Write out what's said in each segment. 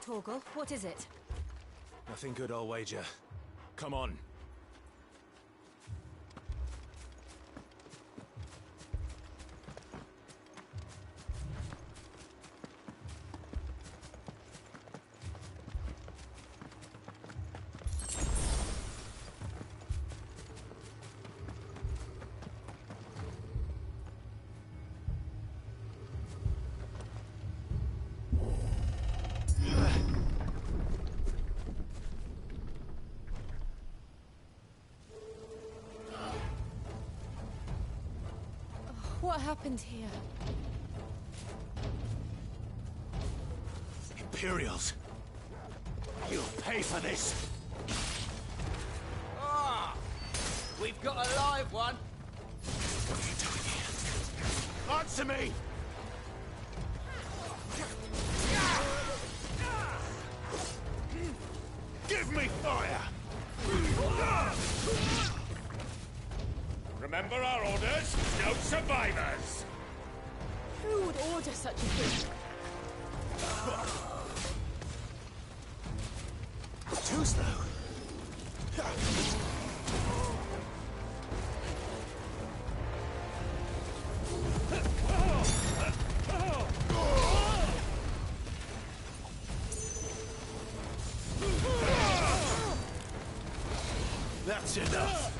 Torgal, what is it? Nothing good, I'll wager. Come on. What happened here? Imperials! You'll pay for this! Ah! We've got a live one! What are you doing here? Answer me! Give me fire! Remember our orders? No survivors! Who would order such a thing? Too slow. That's enough.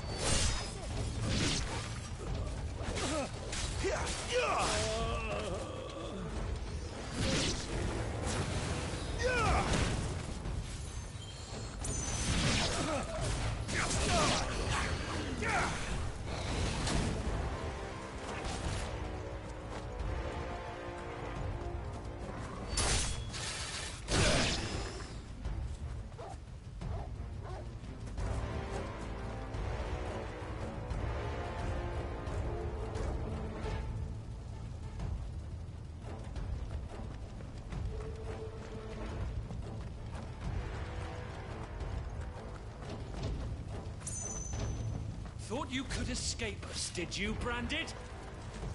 Thought you could escape us, did you, Branded?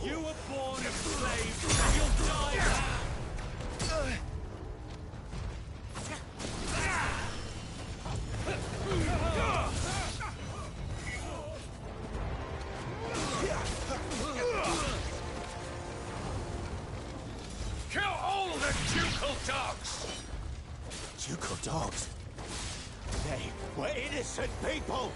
You were born a slave, and you'll die now! Kill all the ducal dogs! Ducal dogs? They were innocent people!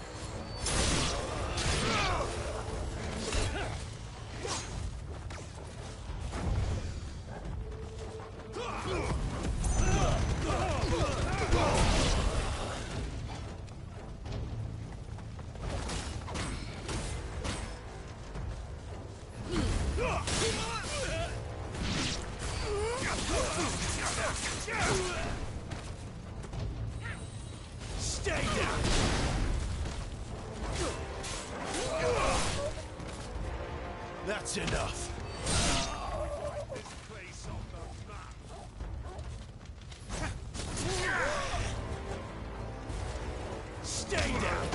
Stay down! That's enough. This place on the map! Stay down!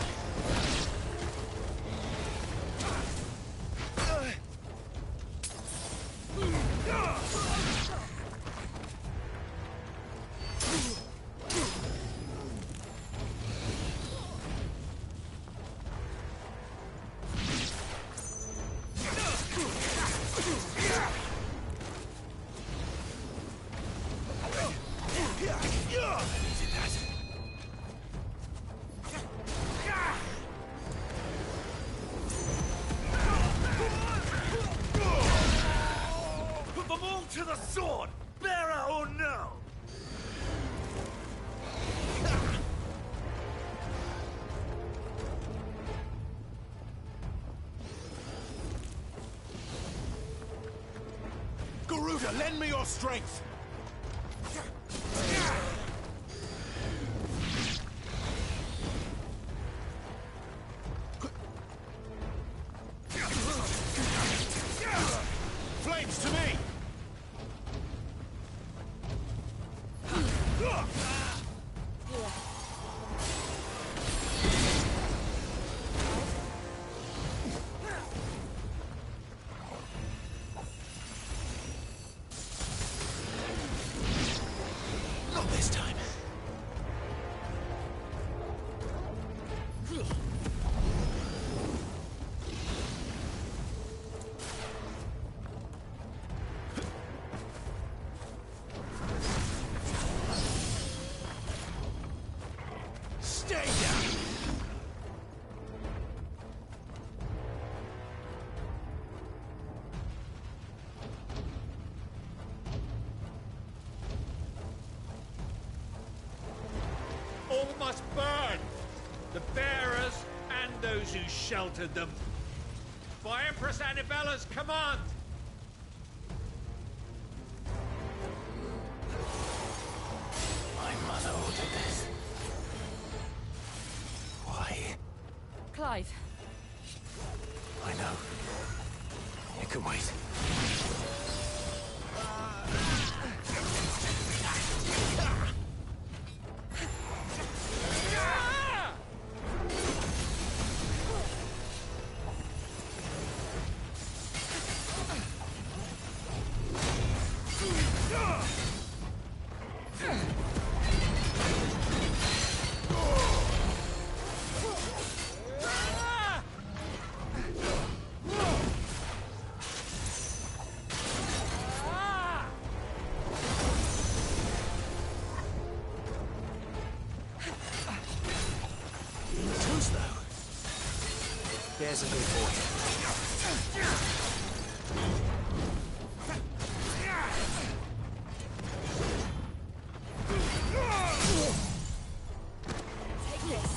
Put them all to the sword, bearer or no! Garuda, lend me your strength! Flames to me! Stay down! All must burn! The bearers and those who sheltered them. By Empress Annivella's command! My mother ordered this. Why? Clive, I know. It can wait. There's a good boy. take this.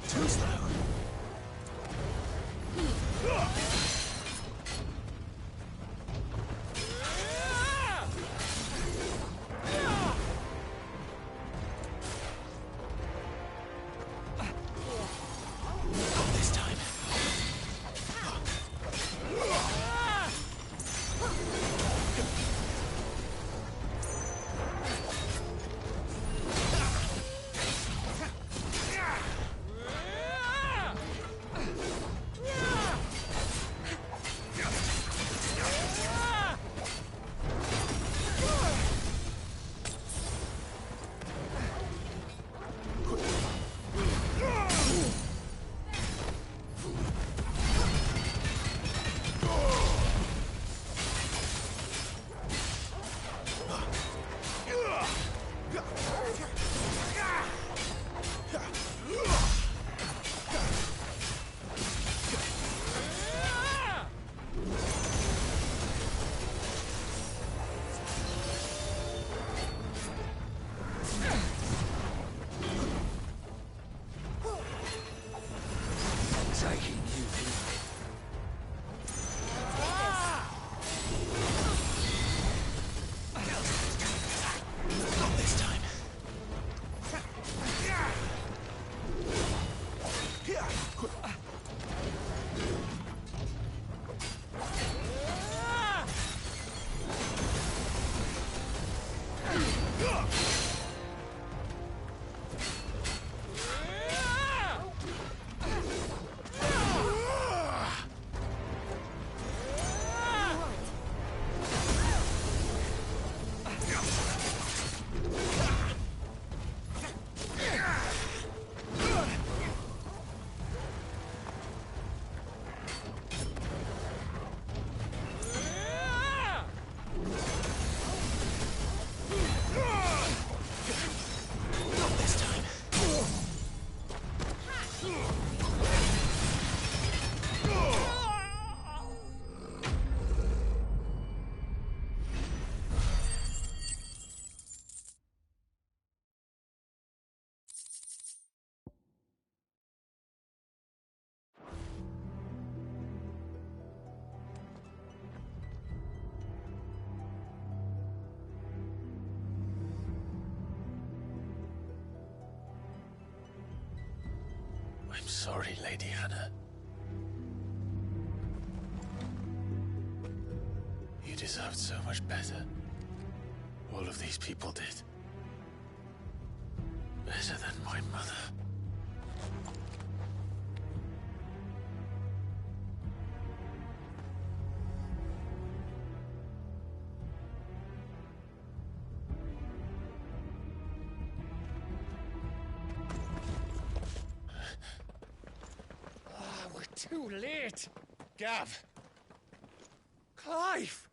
Too slow. Not this time. Taking you here. Not this time. Not this time. I'm sorry, Lady Hannah. You deserved so much better. All of these people did. Better than my mother. We're too late. Gav. Clive.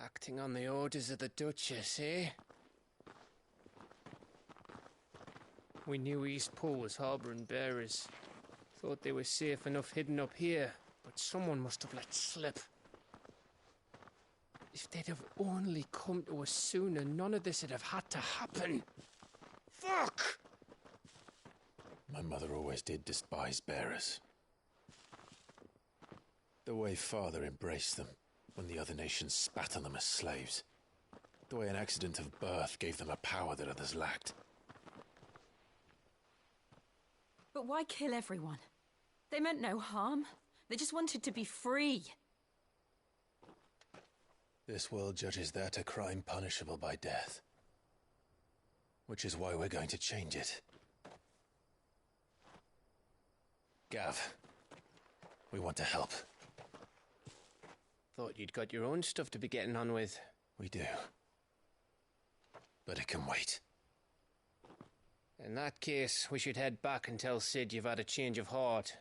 Acting on the orders of the Duchess, eh? We knew East Pool was harbouring bearers. Thought they were safe enough hidden up here, but someone must have let slip. If they'd have only come to us sooner, none of this would have had to happen. Fuck! My mother always did despise bearers. The way Father embraced them when the other nations spat on them as slaves. The way an accident of birth gave them a power that others lacked. But why kill everyone? They meant no harm. They just wanted to be free. This world judges that a crime punishable by death. Which is why we're going to change it. Gav, we want to help. Thought you'd got your own stuff to be getting on with. We do. But it can wait. In that case, we should head back and tell Sid you've had a change of heart.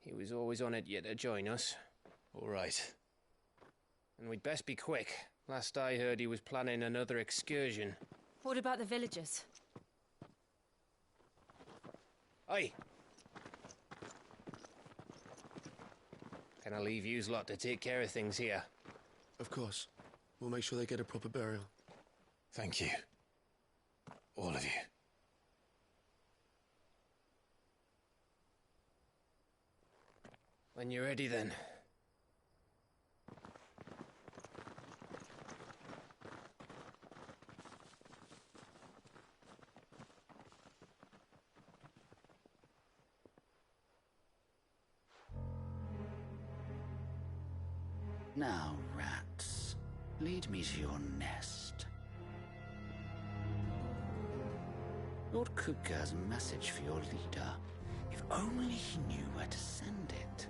He was always on it yet to join us. All right. And we'd best be quick. Last I heard, he was planning another excursion. What about the villagers? Aye. Can I leave yous lot to take care of things here? Of course. We'll make sure they get a proper burial. Thank you. All of you. When you're ready, then. Now, rats, lead me to your nest. Lord Kuka has a message for your leader. If only he knew where to send it.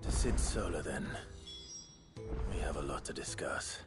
To Sid Solar, then. We have a lot to discuss.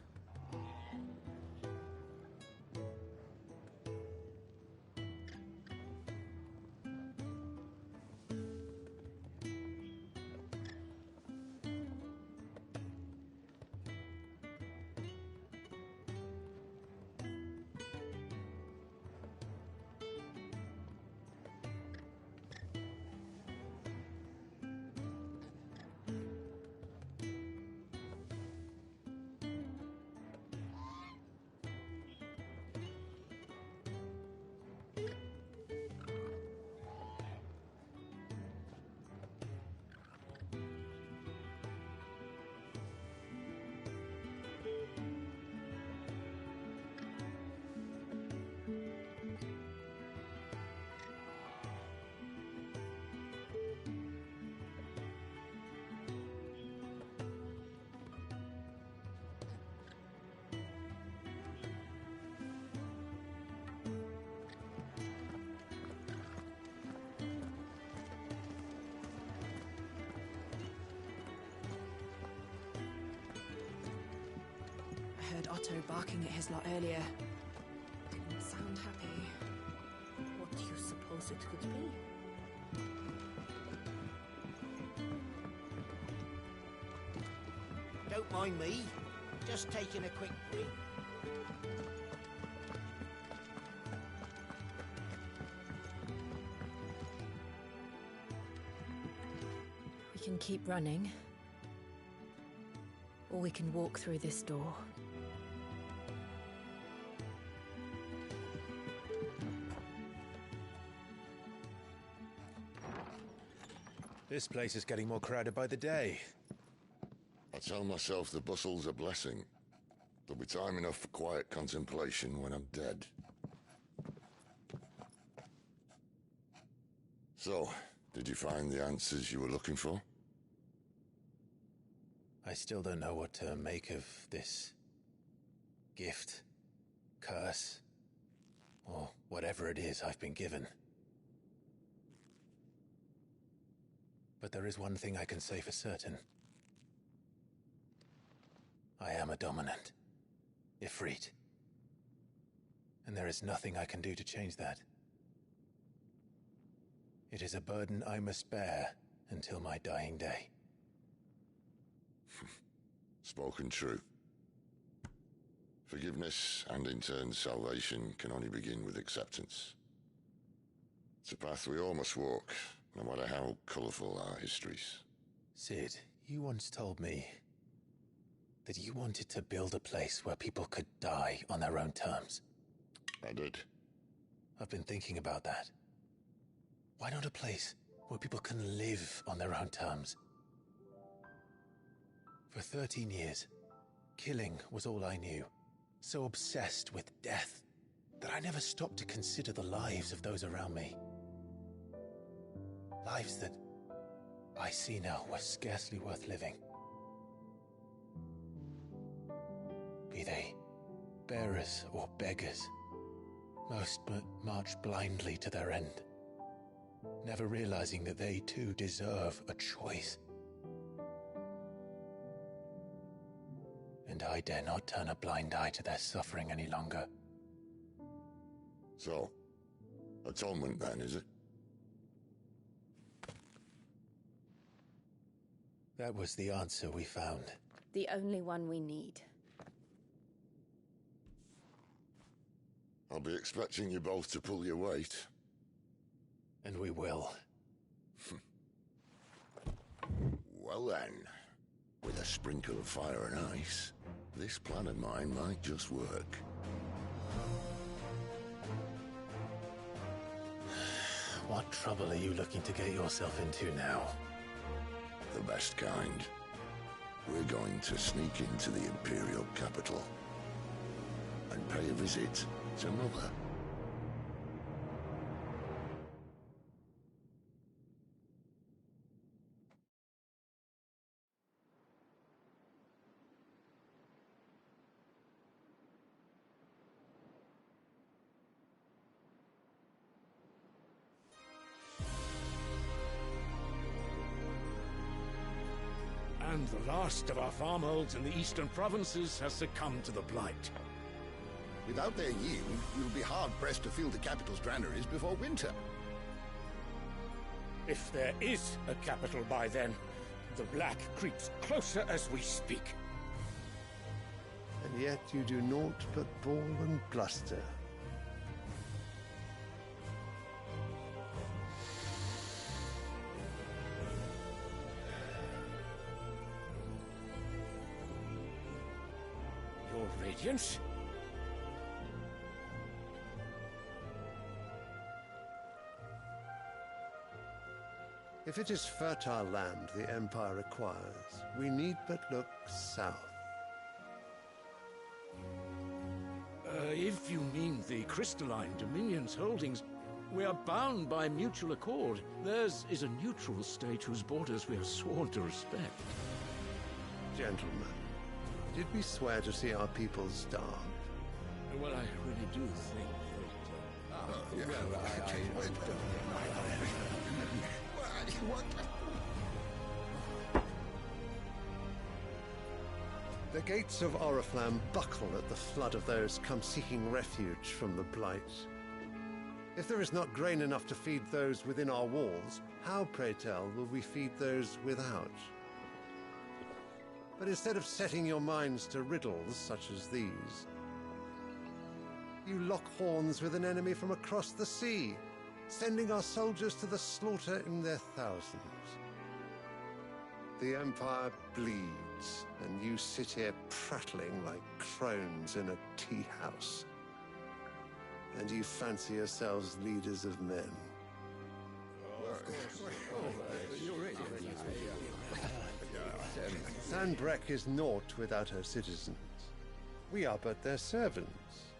heard Otto barking at his lot earlier. Didn't sound happy. What do you suppose it could be? Don't mind me. Just taking a quick break. We can keep running. Or we can walk through this door. This place is getting more crowded by the day. I tell myself the bustle's a blessing. There'll be time enough for quiet contemplation when I'm dead. So, did you find the answers you were looking for? I still don't know what to make of this gift, curse, or whatever it is I've been given. But there is one thing I can say for certain. I am a dominant, Ifrit. And there is nothing I can do to change that. It is a burden I must bear until my dying day. Spoken true. Forgiveness and in turn salvation can only begin with acceptance. It's a path we all must walk, no matter how colourful our histories. Sid, you once told me that you wanted to build a place where people could die on their own terms. I did. I've been thinking about that. Why not a place where people can live on their own terms? For 13 years, killing was all I knew. So obsessed with death that I never stopped to consider the lives of those around me. Lives that I see now were scarcely worth living. Be they bearers or beggars, most march blindly to their end, never realizing that they too deserve a choice. And I dare not turn a blind eye to their suffering any longer. So, atonement then, is it? That was the answer we found. The only one we need. I'll be expecting you both to pull your weight. And we will. Well then, with a sprinkle of fire and ice, this plan of mine might just work. What trouble are you looking to get yourself into now? The best kind. We're going to sneak into the Imperial capital and pay a visit to Mother. And the last of our farmholds in the eastern provinces has succumbed to the blight. Without their yield, we'll be hard-pressed to fill the capital's granaries before winter. If there is a capital by then, the black creeps closer as we speak. And yet you do naught but bawl and bluster. Your Radiance? If it is fertile land the Empire requires, we need but look south. If you mean the crystalline Dominion's holdings, we are bound by mutual accord. Theirs is a neutral state whose borders we are sworn to respect. Gentlemen, did we swear to see our people starve? Well, I really do think The gates of Oriflamme buckle at the flood of those come seeking refuge from the Blight. If there is not grain enough to feed those within our walls, how, pray tell, will we feed those without? But instead of setting your minds to riddles such as these, you lock horns with an enemy from across the sea, sending our soldiers to the slaughter in their thousands. The Empire bleeds, and you sit here prattling like crones in a tea house. And you fancy yourselves leaders of men. Sanbreque is naught without her citizens. We are but their servants.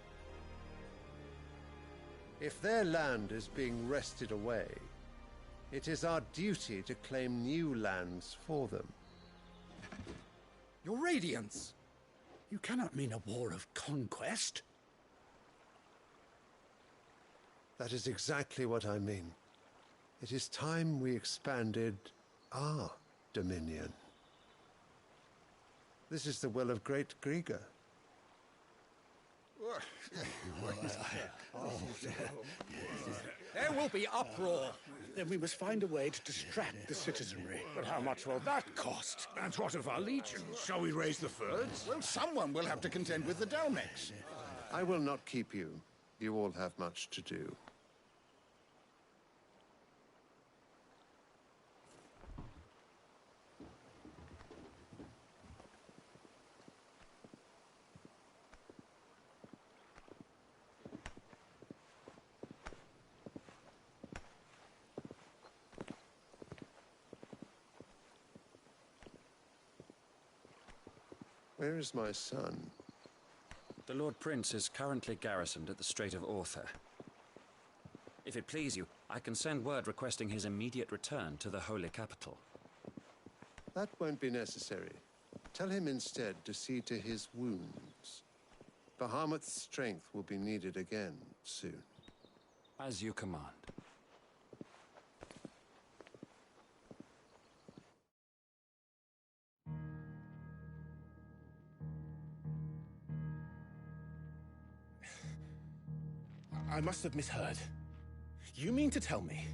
If their land is being wrested away, it is our duty to claim new lands for them. Your Radiance! You cannot mean a war of conquest. That is exactly what I mean. It is time we expanded our dominion. This is the will of great Grieger. There will be uproar. Then we must find a way to distract the citizenry. But how much will that cost? And what of our legions? Shall we raise the furs? Well, someone will have to contend with the Dalmex. I will not keep you. You all have much to do. Where is my son? The Lord Prince is currently garrisoned at the Strait of Author. If it please you, I can send word requesting his immediate return to the Holy Capital. That won't be necessary. Tell him instead to see to his wounds. Bahamut's strength will be needed again soon. As you command. I must have misheard. You mean to tell me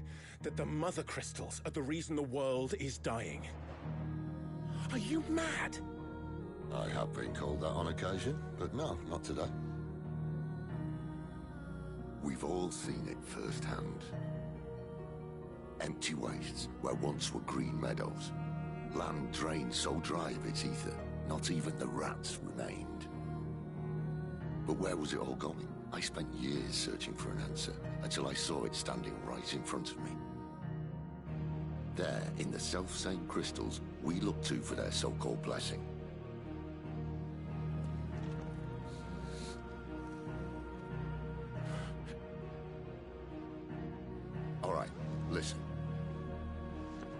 that the Mother Crystals are the reason the world is dying? Are you mad? I have been called that on occasion, but no, not today. We've all seen it firsthand. Empty wastes where once were green meadows. Land drained so dry of its ether, not even the rats remained. But where was it all going? I spent years searching for an answer, until I saw it standing right in front of me. There, in the self-same crystals, we look to for their so-called blessing. All right, listen.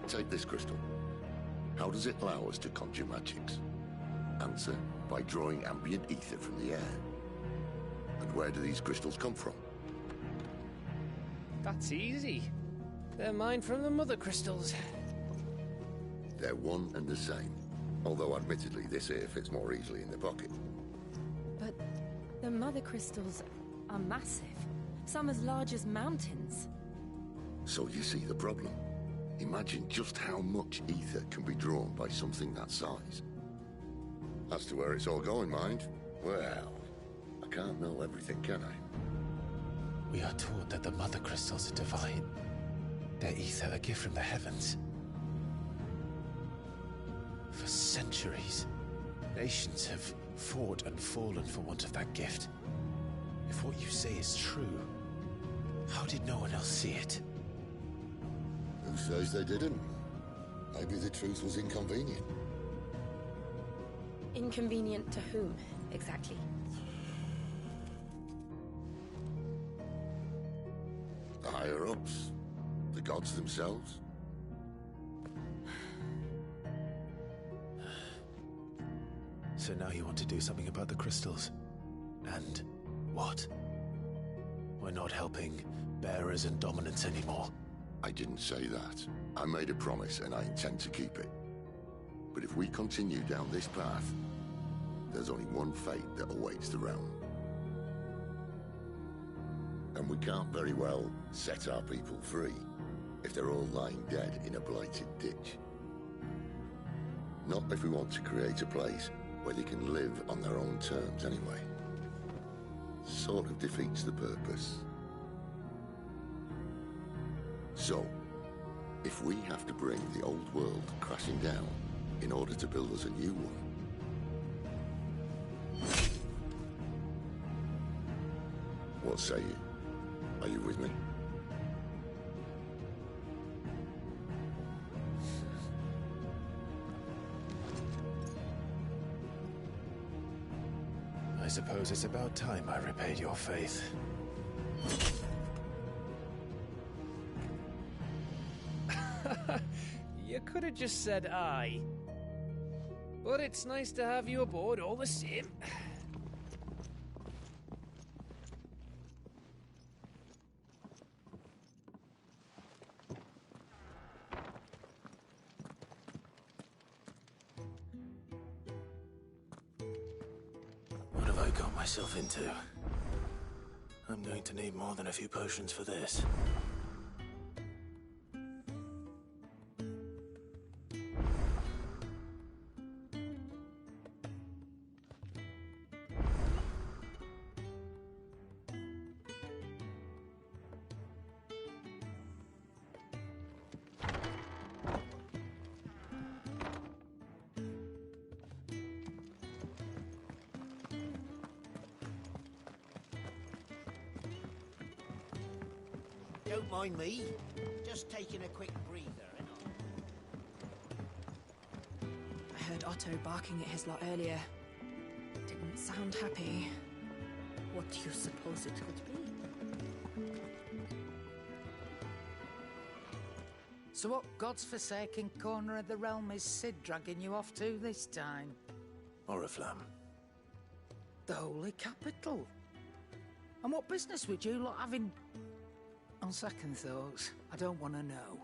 Take this crystal. How does it allow us to conjure magics? Answer, by drawing ambient ether from the air. And where do these crystals come from? That's easy. They're mine from the Mother Crystals. They're one and the same. Although admittedly this here fits more easily in the pocket. But the Mother Crystals are massive. Some as large as mountains. So you see the problem. Imagine just how much ether can be drawn by something that size. As to where it's all going, mind, well, I can't know everything, can I? We are taught that the Mother Crystals are divine. Their ether a gift from the heavens. For centuries, nations have fought and fallen for want of that gift. If what you say is true, how did no one else see it? Who says they didn't? Maybe the truth was inconvenient. Inconvenient to whom, exactly? The higher-ups? The gods themselves? So now you want to do something about the crystals? And what? We're not helping bearers and dominants anymore. I didn't say that. I made a promise and I intend to keep it. But if we continue down this path, there's only one fate that awaits the realm. And we can't very well set our people free if they're all lying dead in a blighted ditch. Not if we want to create a place where they can live on their own terms anyway. Sort of defeats the purpose. So, if we have to bring the old world crashing down in order to build us a new one, what say you? Are you with me? I suppose it's about time I repaid your faith. You could have just said aye. But it's nice to have you aboard all the same. What have I got myself into? I'm going to need more than a few potions for this. Don't mind me. Just taking a quick breather, I heard Otto barking at his lot earlier. Didn't sound happy. What do you suppose it could be? So what God's forsaken corner of the realm is Sid dragging you off to this time? Oriflamme. The Holy Capitol. And what business would you lot having? On second thoughts, I don't want to know.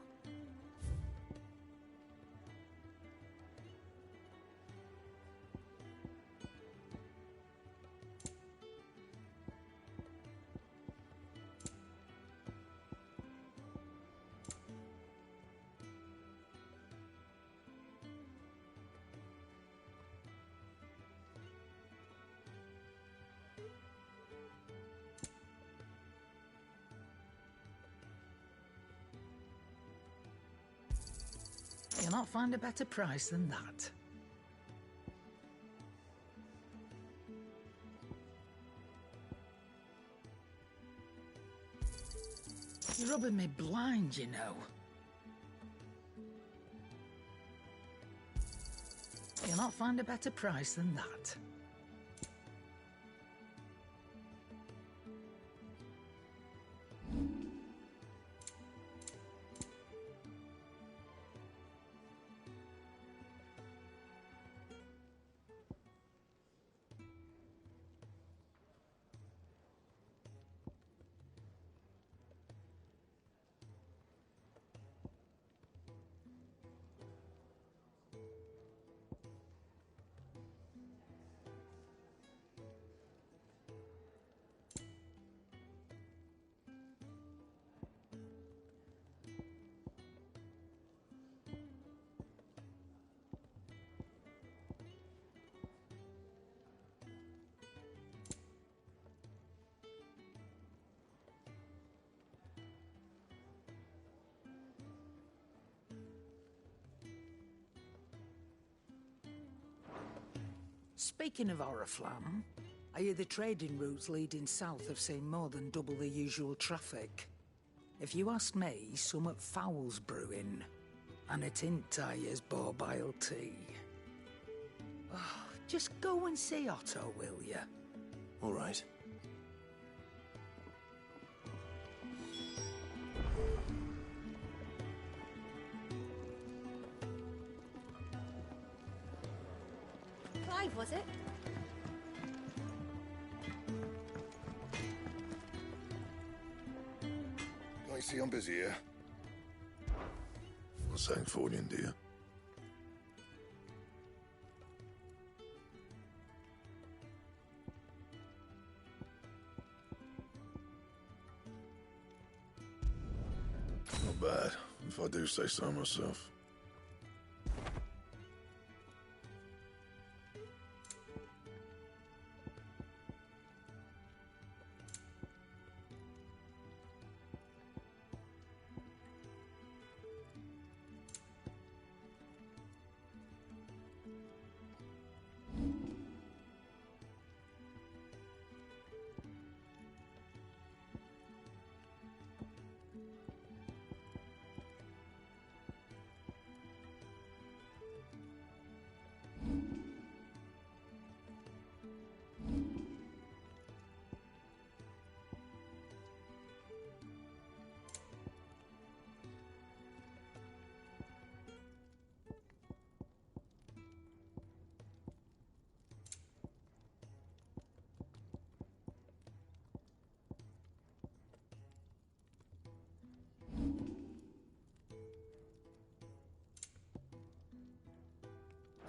You'll not find a better price than that. You're rubbing me blind, you know. You'll not find a better price than that. Speaking of Oriflamme, I hear the trading routes leading south have seen more than double the usual traffic. If you ask me, somewhat foul's brewing, and it ain't Tyre's borbile tea. Oh, just go and see Otto, will you? All right. Clive, was it? I see I'm busy here. What's saying Fornian, dear? Not bad, if I do say so myself.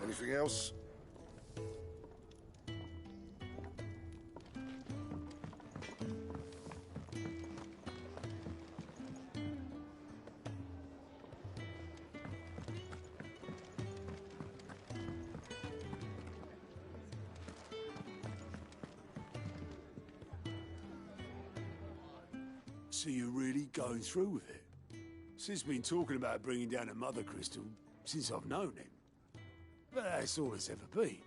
Anything else? So you're really going through with it? Sid's been talking about bringing down a mother crystal since I've known him. But that's all it's ever been.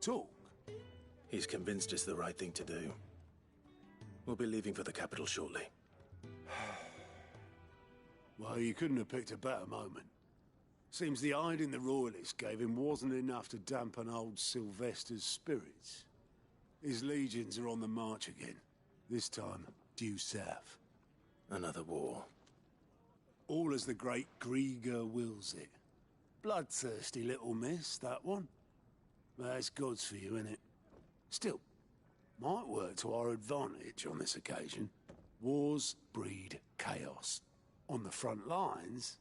Talk. He's convinced it's the right thing to do. We'll be leaving for the capital shortly. Well, you couldn't have picked a better moment. Seems the hiding the Royalists gave him wasn't enough to dampen old Sylvester's spirits. His legions are on the march again. This time, due south. Another war. All as the great Grieger wills it. Bloodthirsty little miss, that one. That's God's for you, innit? Still, might work to our advantage on this occasion. Wars breed chaos. On the front lines,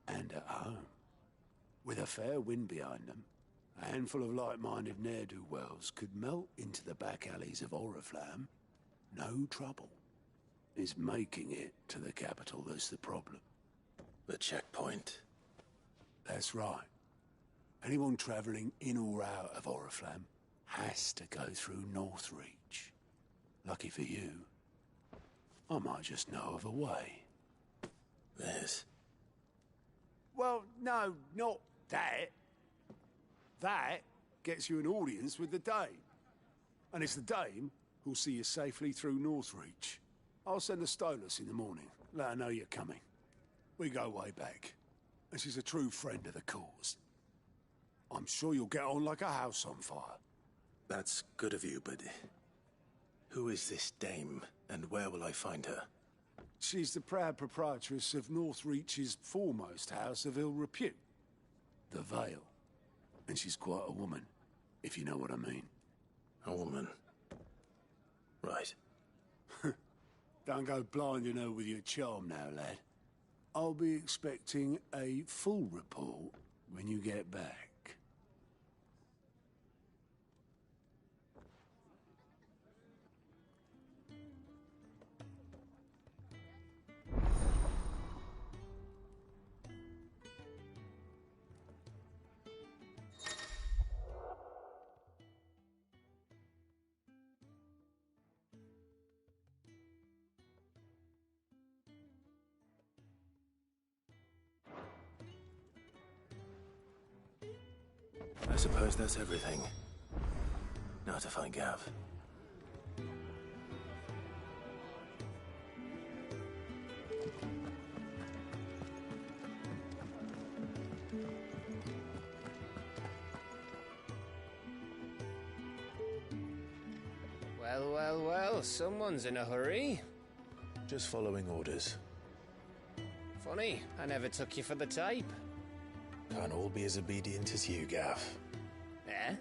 and at home. With a fair wind behind them, a handful of like-minded ne'er-do-wells could melt into the back alleys of Oriflamme. No trouble. It's making it to the capital that's the problem. The checkpoint. That's right. Anyone travelling in or out of Oriflamme has to go through Northreach. Lucky for you, I might just know of a way. This? Well, no, not that. That gets you an audience with the Dame. And it's the Dame who'll see you safely through Northreach. I'll send the Stolas in the morning. Let her know you're coming. We go way back. And she's a true friend of the cause. I'm sure you'll get on like a house on fire. That's good of you, but who is this Dame, and where will I find her? She's the proud proprietress of Northreach's foremost house of ill repute, the Vale. And she's quite a woman, if you know what I mean. A woman? Right. Don't go blinding her with your charm now, lad. I'll be expecting a full report when you get back. I suppose that's everything. Now to find Gav. Well, well, well, someone's in a hurry. Just following orders. Funny, I never took you for the type. Can't all be as obedient as you, Gav. Eh?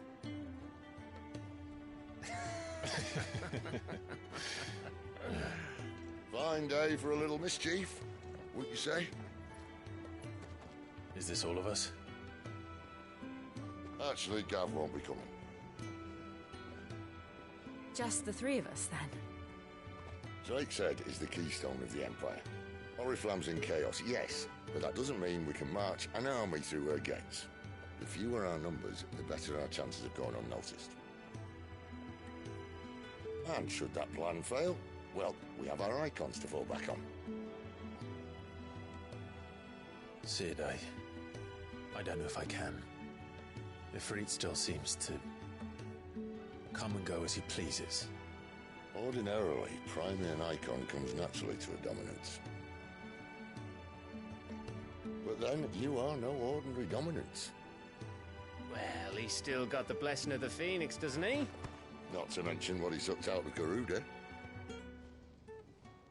Fine day for a little mischief, wouldn't you say? Is this all of us? Actually, Gav won't be coming. Just the three of us, then? Drake said is the keystone of the Empire. Oriflamme's in chaos, yes, but that doesn't mean we can march an army through her gates. The fewer our numbers, the better our chances of going unnoticed. And should that plan fail, well, we have our icons to fall back on. Sid, I don't know if I can. Ifrit still seems to come and go as he pleases. Ordinarily, priming an icon comes naturally to a dominance. But then, you are no ordinary dominance. Well, he's still got the blessing of the Phoenix, doesn't he? Not to mention what he sucked out of Garuda.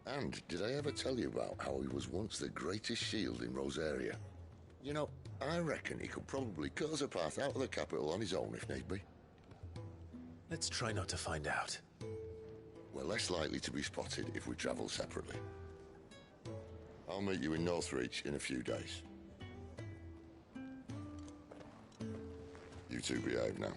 And did I ever tell you about how he was once the greatest shield in Rosaria? You know, I reckon he could probably cut us a path out of the capital on his own if need be. Let's try not to find out. We're less likely to be spotted if we travel separately. I'll meet you in Northreach in a few days. You two behave now.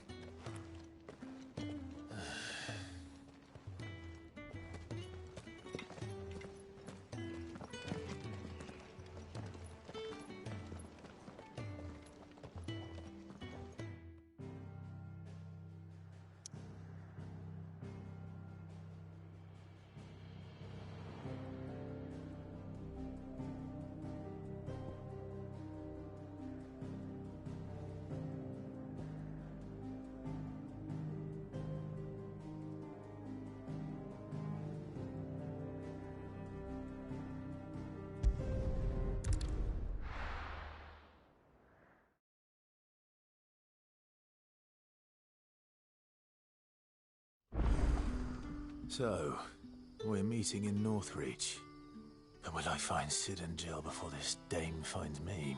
So, we're meeting in Northreach. But will I find Sid and Jill before this dame finds me?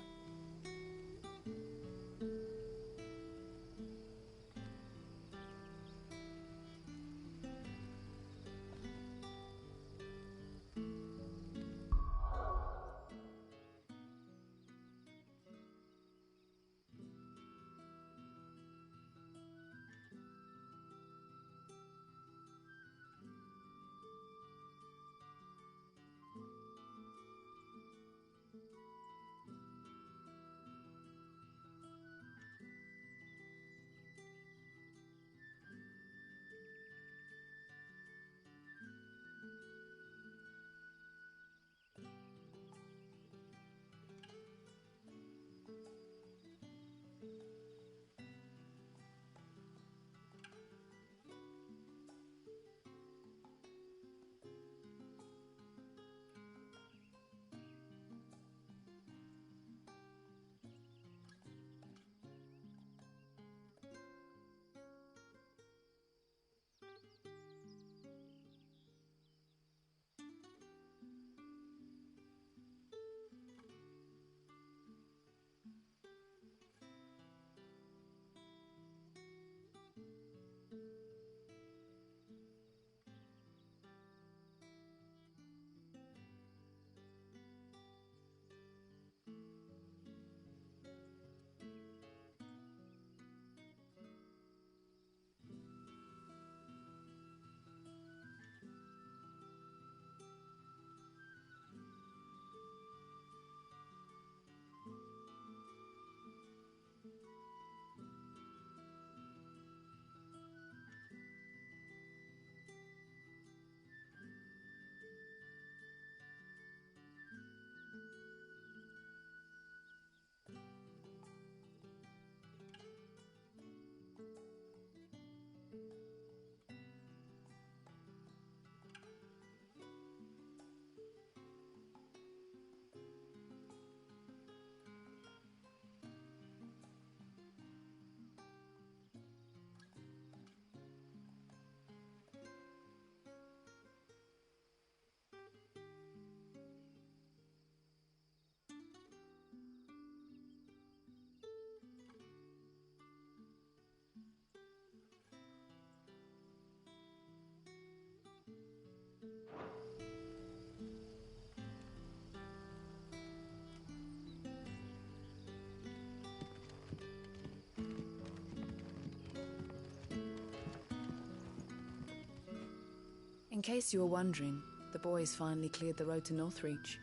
In case you were wondering, the boys finally cleared the road to Northreach.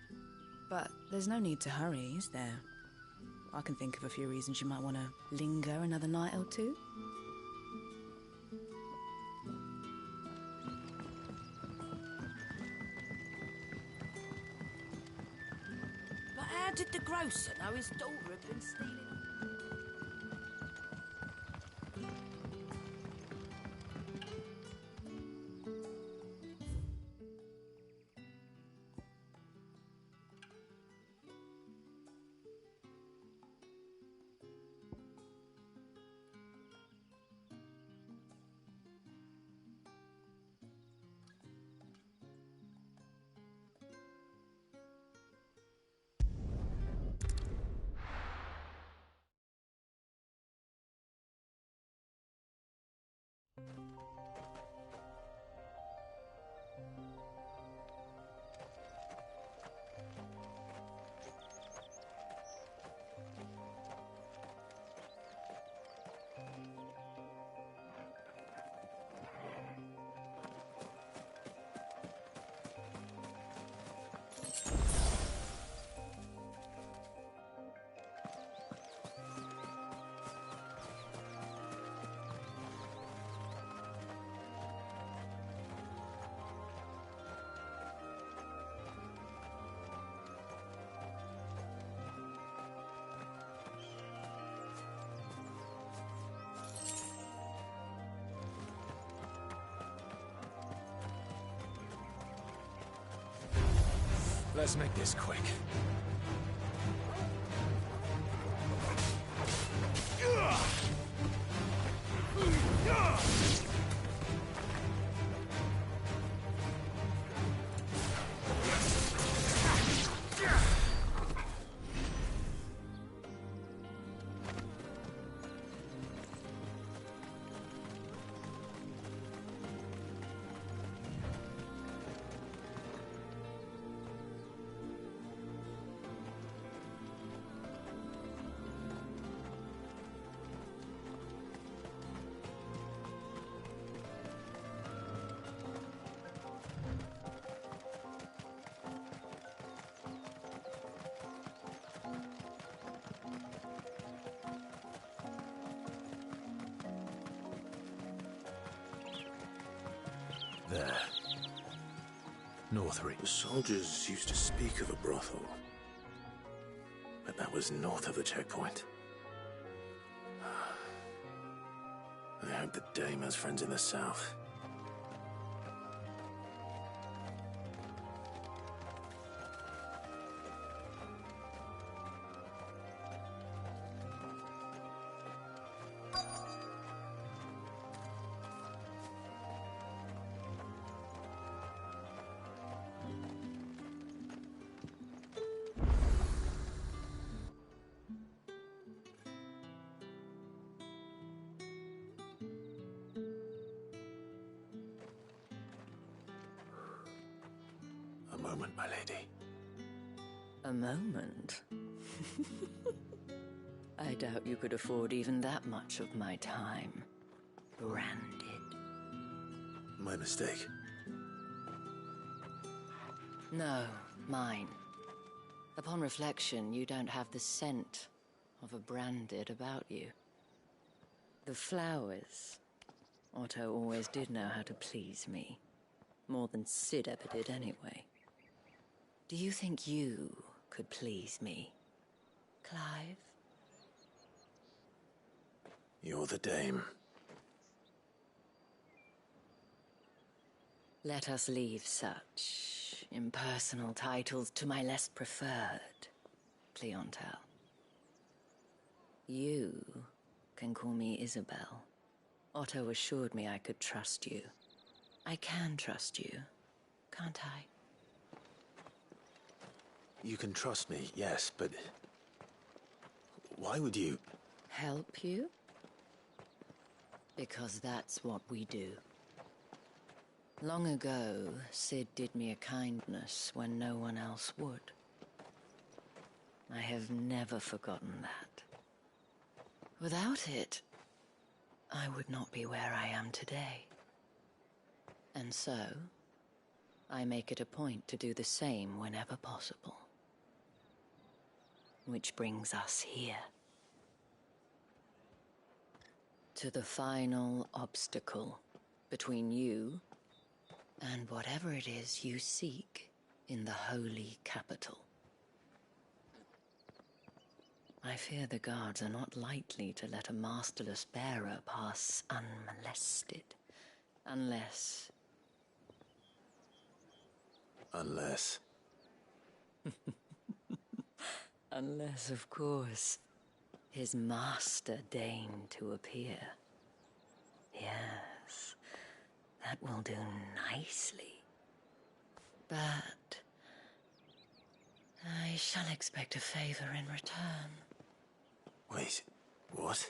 But there's no need to hurry, is there? I can think of a few reasons you might want to linger another night or two. But how did the grocer know his daughter had been stealing? Let's make this quick. There. Northreach. The soldiers used to speak of a brothel. But that was north of the checkpoint. I hope the dame has friends in the south. A moment, my lady. A moment? I doubt you could afford even that much of my time. Branded. My mistake. No, mine. Upon reflection, you don't have the scent of a branded about you. The flowers. Otto always did know how to please me. More than Sid ever did anyway. Do you think you could please me, Clive? You're the dame. Let us leave such impersonal titles to my less preferred clientele. You can call me Isabel. Otto assured me I could trust you. I can trust you, can't I? You can trust me, yes, but... why would you... Help you? Because that's what we do. Long ago, Sid did me a kindness when no one else would. I have never forgotten that. Without it, I would not be where I am today. And so, I make it a point to do the same whenever possible. Which brings us here. To the final obstacle between you and whatever it is you seek in the holy capital. I fear the guards are not likely to let a masterless bearer pass unmolested. Unless... Unless... Unless, of course, his master deigned to appear. Yes, that will do nicely. But... I shall expect a favor in return. Wait, what?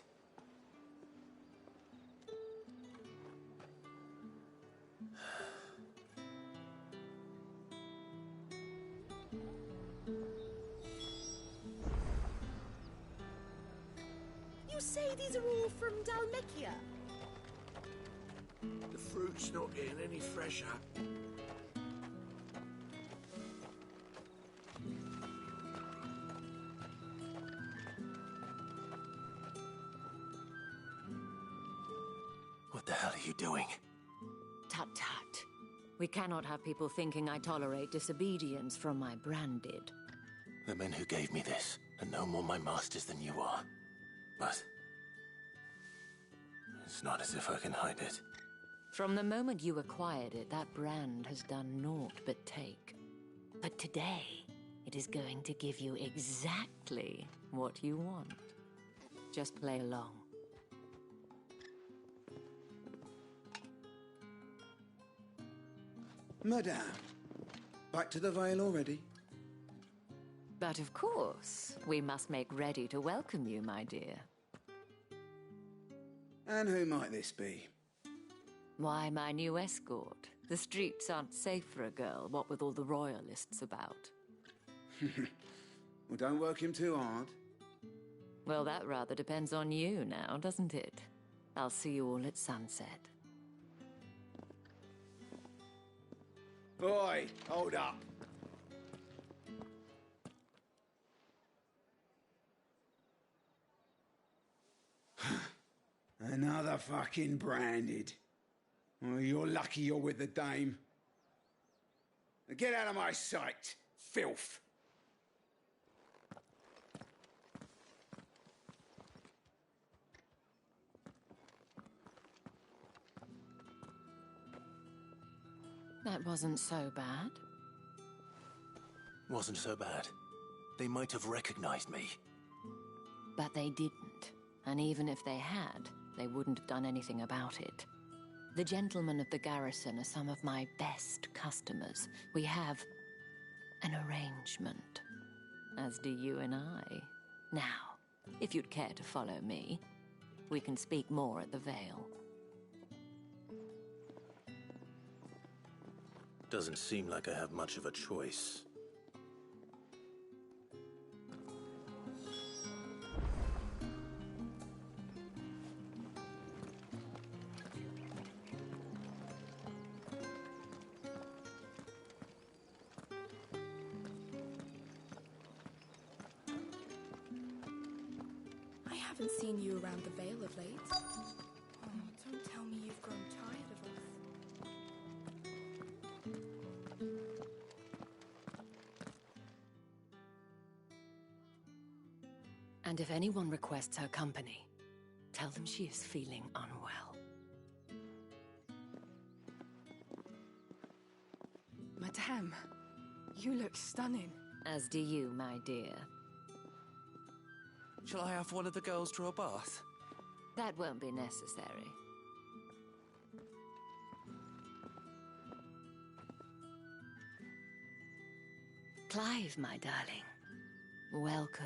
You say these are all from Dalmekia? The fruit's not getting any fresher. What the hell are you doing? Tut tut. We cannot have people thinking I tolerate disobedience from my branded. The men who gave me this are no more my masters than you are. But... it's not as if I can hide it. From the moment you acquired it, that brand has done naught but take. But today, it is going to give you exactly what you want. Just play along. Madame, back to the Vale already? But of course, we must make ready to welcome you, my dear. And who might this be? Why, my new escort. The streets aren't safe for a girl, what with all the royalists about. Well, don't work him too hard. Well, that rather depends on you now, doesn't it? I'll see you all at sunset. Boy, hold up. Another fucking branded. Oh, you're lucky you're with the dame. Now get out of my sight, filth. That wasn't so bad. Wasn't so bad. They might have recognized me. But they didn't. And even if they had, they wouldn't have done anything about it. The gentlemen of the garrison are some of my best customers. We have an arrangement, as do you and I. Now, if you'd care to follow me, we can speak more at the Vale. Doesn't seem like I have much of a choice. I haven't seen you around the Vale of late. Oh, don't tell me you've grown tired of us. And if anyone requests her company, tell them she is feeling unwell. Madame, you look stunning. As do you, my dear. Shall I have one of the girls draw a bath? That won't be necessary. Clive, my darling. Welcome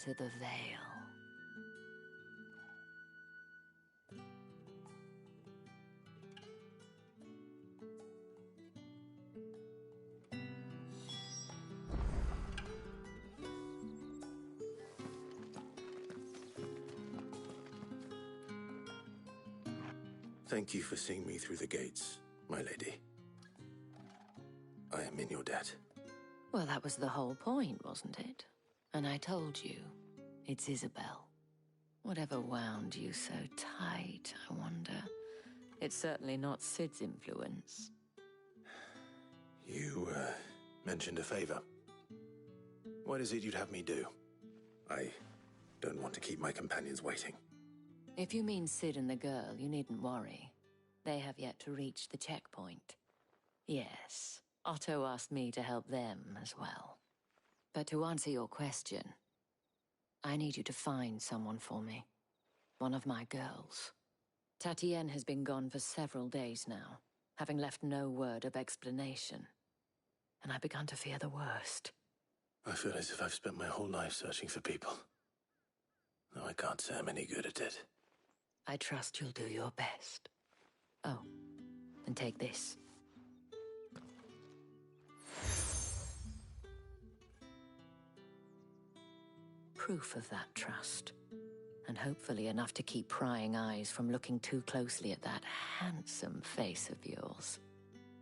to the Vale. Thank you for seeing me through the gates, my lady. I am in your debt. Well, that was the whole point, wasn't it? And I told you, it's Isabel. Whatever wound you so tight, I wonder. It's certainly not Sid's influence. You, mentioned a favor. What is it you'd have me do? I don't want to keep my companions waiting. If you mean Sid and the girl, you needn't worry. They have yet to reach the checkpoint. Yes, Otto asked me to help them as well. But to answer your question, I need you to find someone for me. One of my girls. Tatienne has been gone for several days now, having left no word of explanation. And I've begun to fear the worst. I feel as if I've spent my whole life searching for people. Though I can't say I'm any good at it. I trust you'll do your best. Oh, and take this. Proof of that trust. And hopefully enough to keep prying eyes from looking too closely at that handsome face of yours.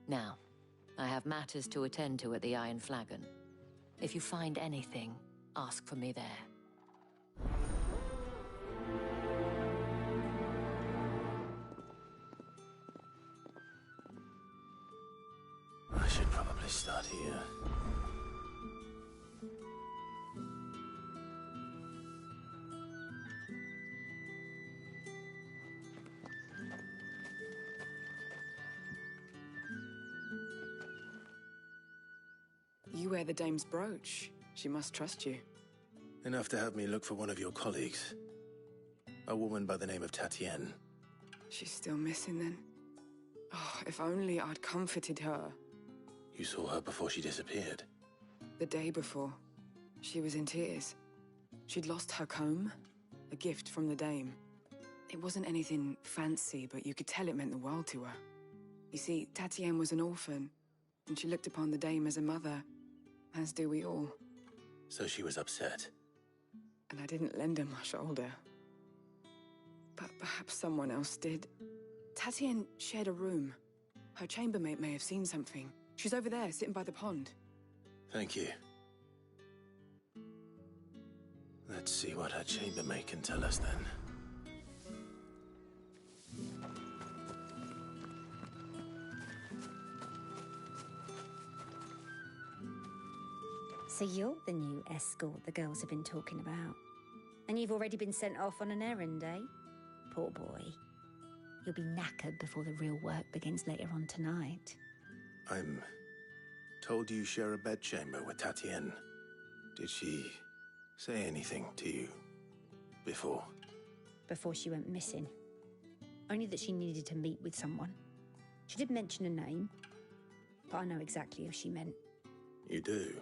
Now, I have matters to attend to at the Iron Flagon. If you find anything, ask for me there. I should probably start here. You wear the dame's brooch. She must trust you. Enough to have me look for one of your colleagues. A woman by the name of Tatienne. She's still missing then. Oh, if only I'd comforted her. You saw her before she disappeared? The day before. She was in tears. She'd lost her comb, a gift from the dame. It wasn't anything fancy, but you could tell it meant the world to her. You see, Tatienne was an orphan, and she looked upon the dame as a mother, as do we all. So she was upset. And I didn't lend her my shoulder. But perhaps someone else did. Tatienne shared a room. Her chambermaid may have seen something. She's over there, sitting by the pond. Thank you. Let's see what her chambermaid can tell us then. So you're the new escort the girls have been talking about. And you've already been sent off on an errand, eh? Poor boy. You'll be knackered before the real work begins later on tonight. I'm told you share a bedchamber with Tatienne. Did she say anything to you before? Before she went missing. Only that she needed to meet with someone. She did mention a name, but I know exactly who she meant. You do?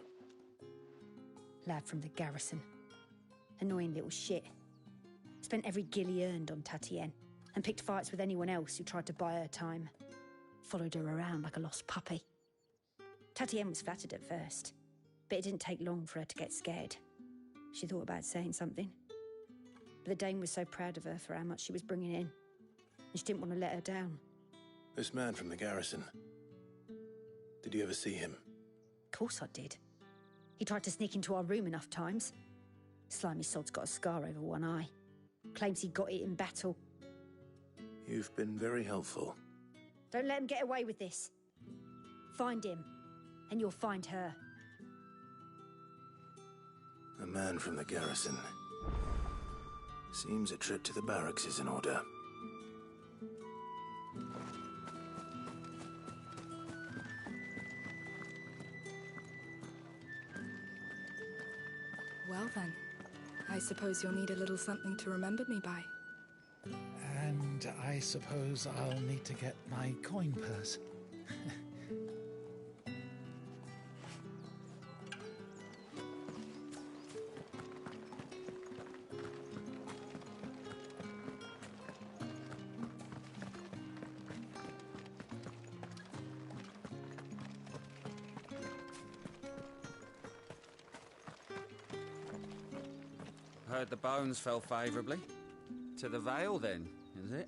Lad from the garrison. Annoying little shit. Spent every guil he earned on Tatienne, and picked fights with anyone else who tried to buy her time. Followed her around like a lost puppy. Tatienne was flattered at first, but it didn't take long for her to get scared. She thought about saying something. But the dame was so proud of her for how much she was bringing in, and she didn't want to let her down. This man from the garrison. Did you ever see him? Of course I did. He tried to sneak into our room enough times. Slimy sod's got a scar over one eye. Claims he got it in battle. You've been very helpful. Don't let him get away with this. Find him, and you'll find her. A man from the garrison. Seems a trip to the barracks is in order. Well then, I suppose you'll need a little something to remember me by. And I suppose I'll need to get my coin purse. Heard the bones fell favourably. To the Vale, then, is it?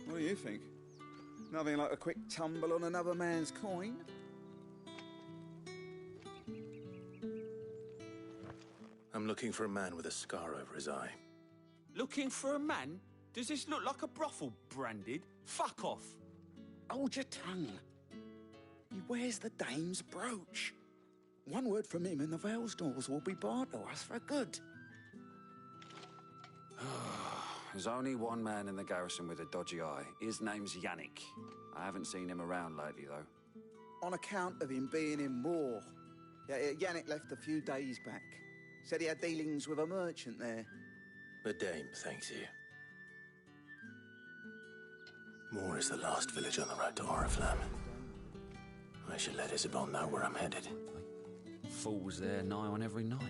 What do you think? Nothing like a quick tumble on another man's coin? A I'm looking for a man with a scar over his eye. Looking for a man? Does this look like a brothel, Branded? Fuck off. Hold your tongue. He wears the dame's brooch. One word from him and the Vale's doors will be barred to us for good. There's only one man in the garrison with a dodgy eye. His name's Yannick. I haven't seen him around lately, though. On account of him being in war. Yeah, Yannick left a few days back. Said he had dealings with a merchant there. The dame thanks you. Moor is the last village on the road to Oriflamme. I should let Isabel know where I'm headed. Fools there nigh on every night.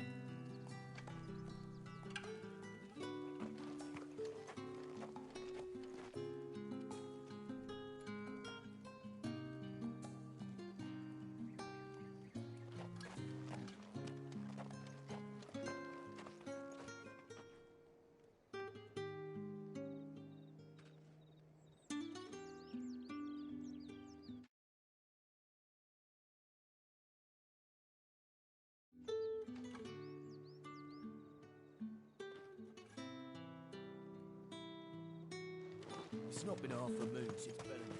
It's not been half a moon since Bellen's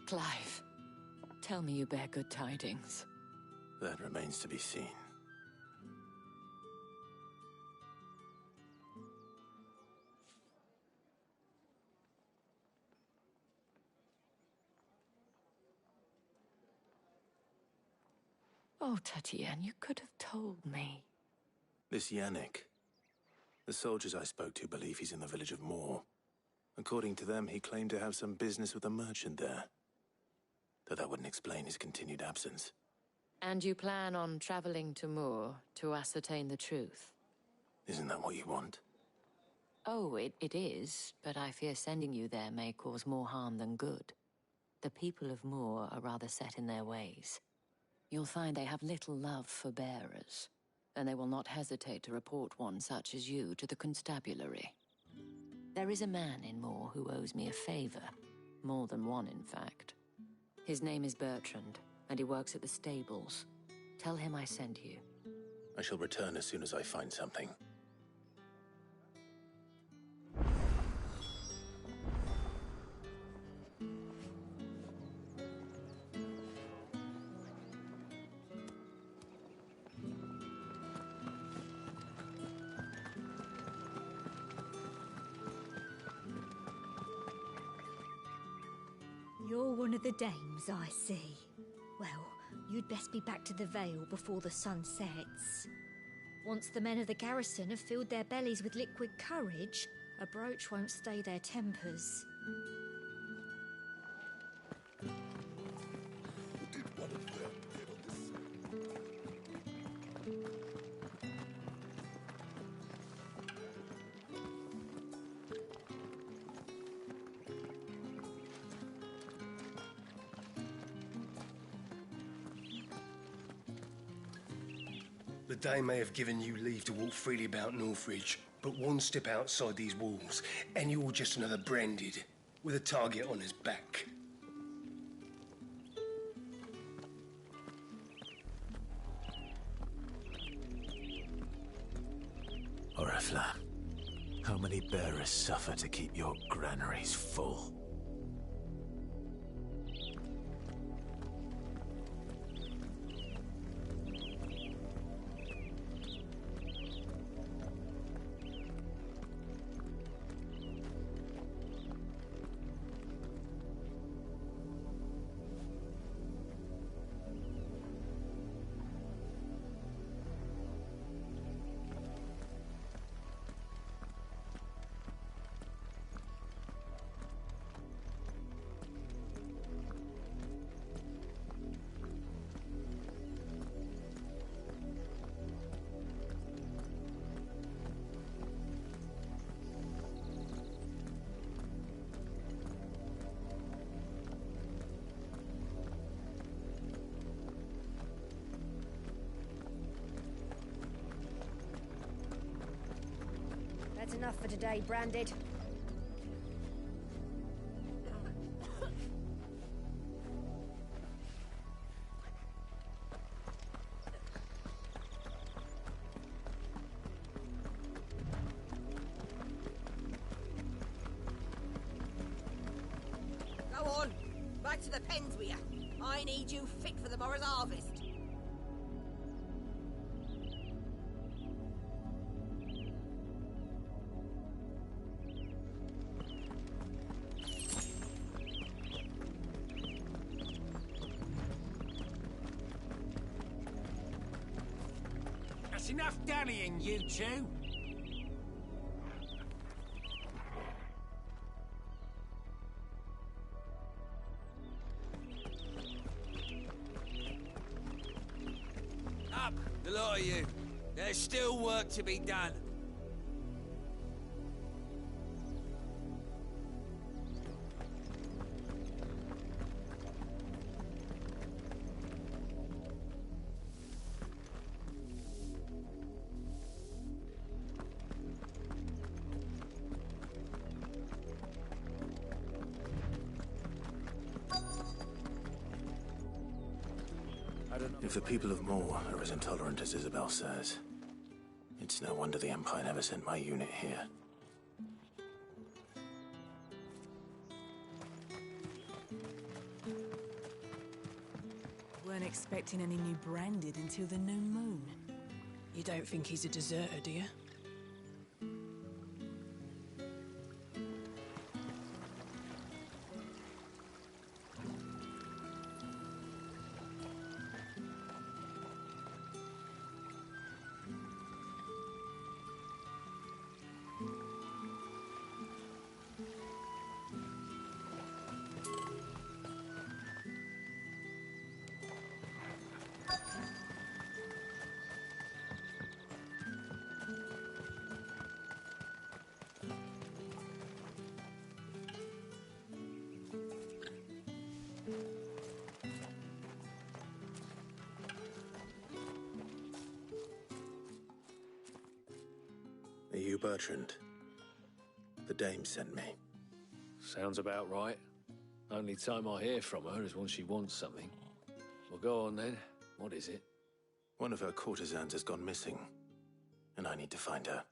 Clive, tell me you bear good tidings. That remains to be seen. Oh, Tatienne, you could have told me. This Yannick. The soldiers I spoke to believe he's in the village of Moor. According to them, he claimed to have some business with a merchant there. Though that wouldn't explain his continued absence. And you plan on traveling to Moor to ascertain the truth? Isn't that what you want? Oh, it is, but I fear sending you there may cause more harm than good. The people of Moor are rather set in their ways. You'll find they have little love for bearers, and they will not hesitate to report one such as you to the constabulary. There is a man in Moor who owes me a favor. More than one, in fact. His name is Bertrand, and he works at the stables. Tell him I sent you. I shall return as soon as I find something. You're one of the dames, I see. Well, you'd best be back to the Vale before the sun sets. Once the men of the garrison have filled their bellies with liquid courage, a brooch won't stay their tempers. The Dame may have given you leave to walk freely about Northridge, but one step outside these walls, and you're just another Branded, with a target on his back. Oriflamme, how many bearers suffer to keep your granaries full? That's enough for today, Branded. Go on, back to the pens with you. I need you fit for the morrow's harvest. That's enough dallying, you two. Up, the lot of you. There's still work to be done. If the people of Moor are as intolerant as Isabel says, it's no wonder the Empire never sent my unit here. Weren't expecting any new Branded until the new moon. You don't think he's a deserter, do you? Are you Bertrand? The dame sent me. Sounds about right. Only time I hear from her is when she wants something. Well, go on then. What is it? One of her courtesans has gone missing, and I need to find her.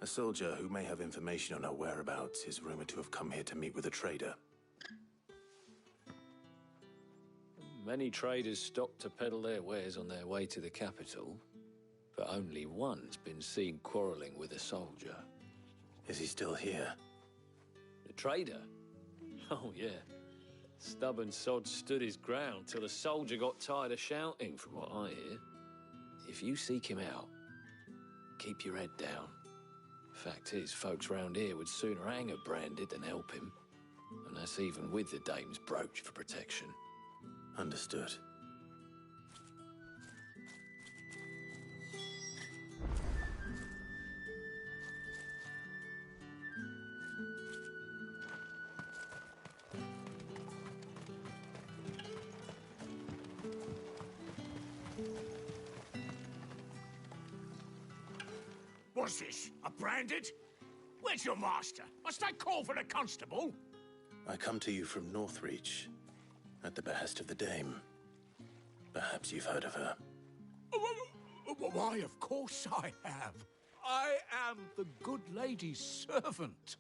A soldier who may have information on her whereabouts is rumored to have come here to meet with a trader. Many traders stop to peddle their wares on their way to the capital, but only one's been seen quarrelling with a soldier. Is he still here? The trader? Oh, yeah. Stubborn sod stood his ground till the soldier got tired of shouting, from what I hear. If you seek him out, keep your head down. Fact is, folks round here would sooner hang a Branded than help him. And that's even with the dame's brooch for protection. Understood. What's this? A Branded? Where's your master? Must I call for the constable? I come to you from Northreach, at the behest of the dame. Perhaps you've heard of her. Why, of course I have. I am the good lady's servant.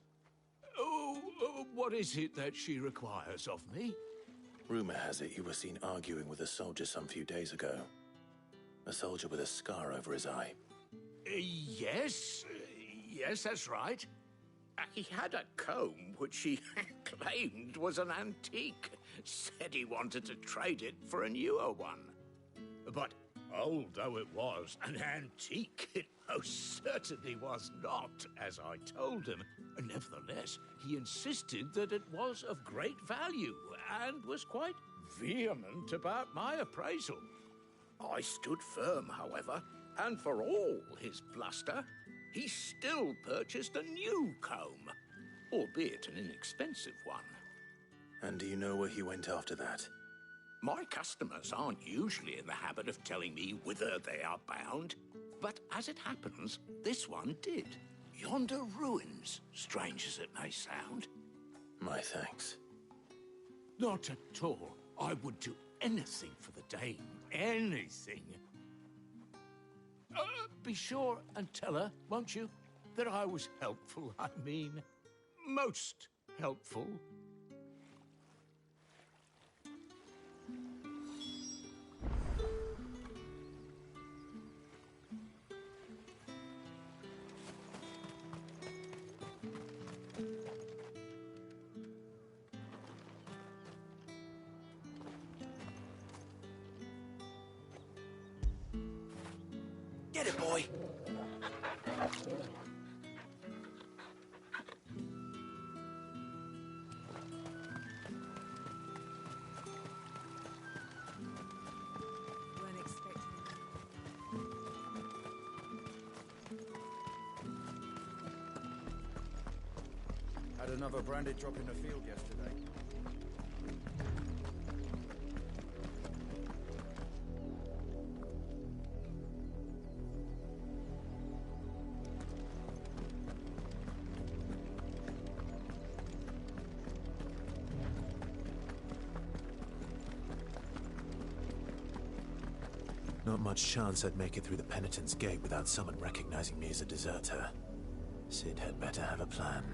What is it that she requires of me? Rumor has it you were seen arguing with a soldier some few days ago. A soldier with a scar over his eye. Yes, that's right. He had a comb which he claimed was an antique. Said he wanted to trade it for a newer one. But old though it was, an antique it most certainly was not, as I told him. Nevertheless, he insisted that it was of great value and was quite vehement about my appraisal. I stood firm, however, and for all his bluster, he still purchased a new comb, albeit an inexpensive one. And do you know where he went after that? My customers aren't usually in the habit of telling me whither they are bound, but as it happens, this one did. yonder ruins, strange as it may sound? My thanks. Not at all. I would do anything for the Dame. Anything. Be sure and tell her, won't you, that I was helpful. I mean, most helpful. Get it, boy. Weren't expecting Had another branded drop in the field yesterday. Not much chance I'd make it through the Penitent's Gate without someone recognizing me as a deserter. Sid had better have a plan.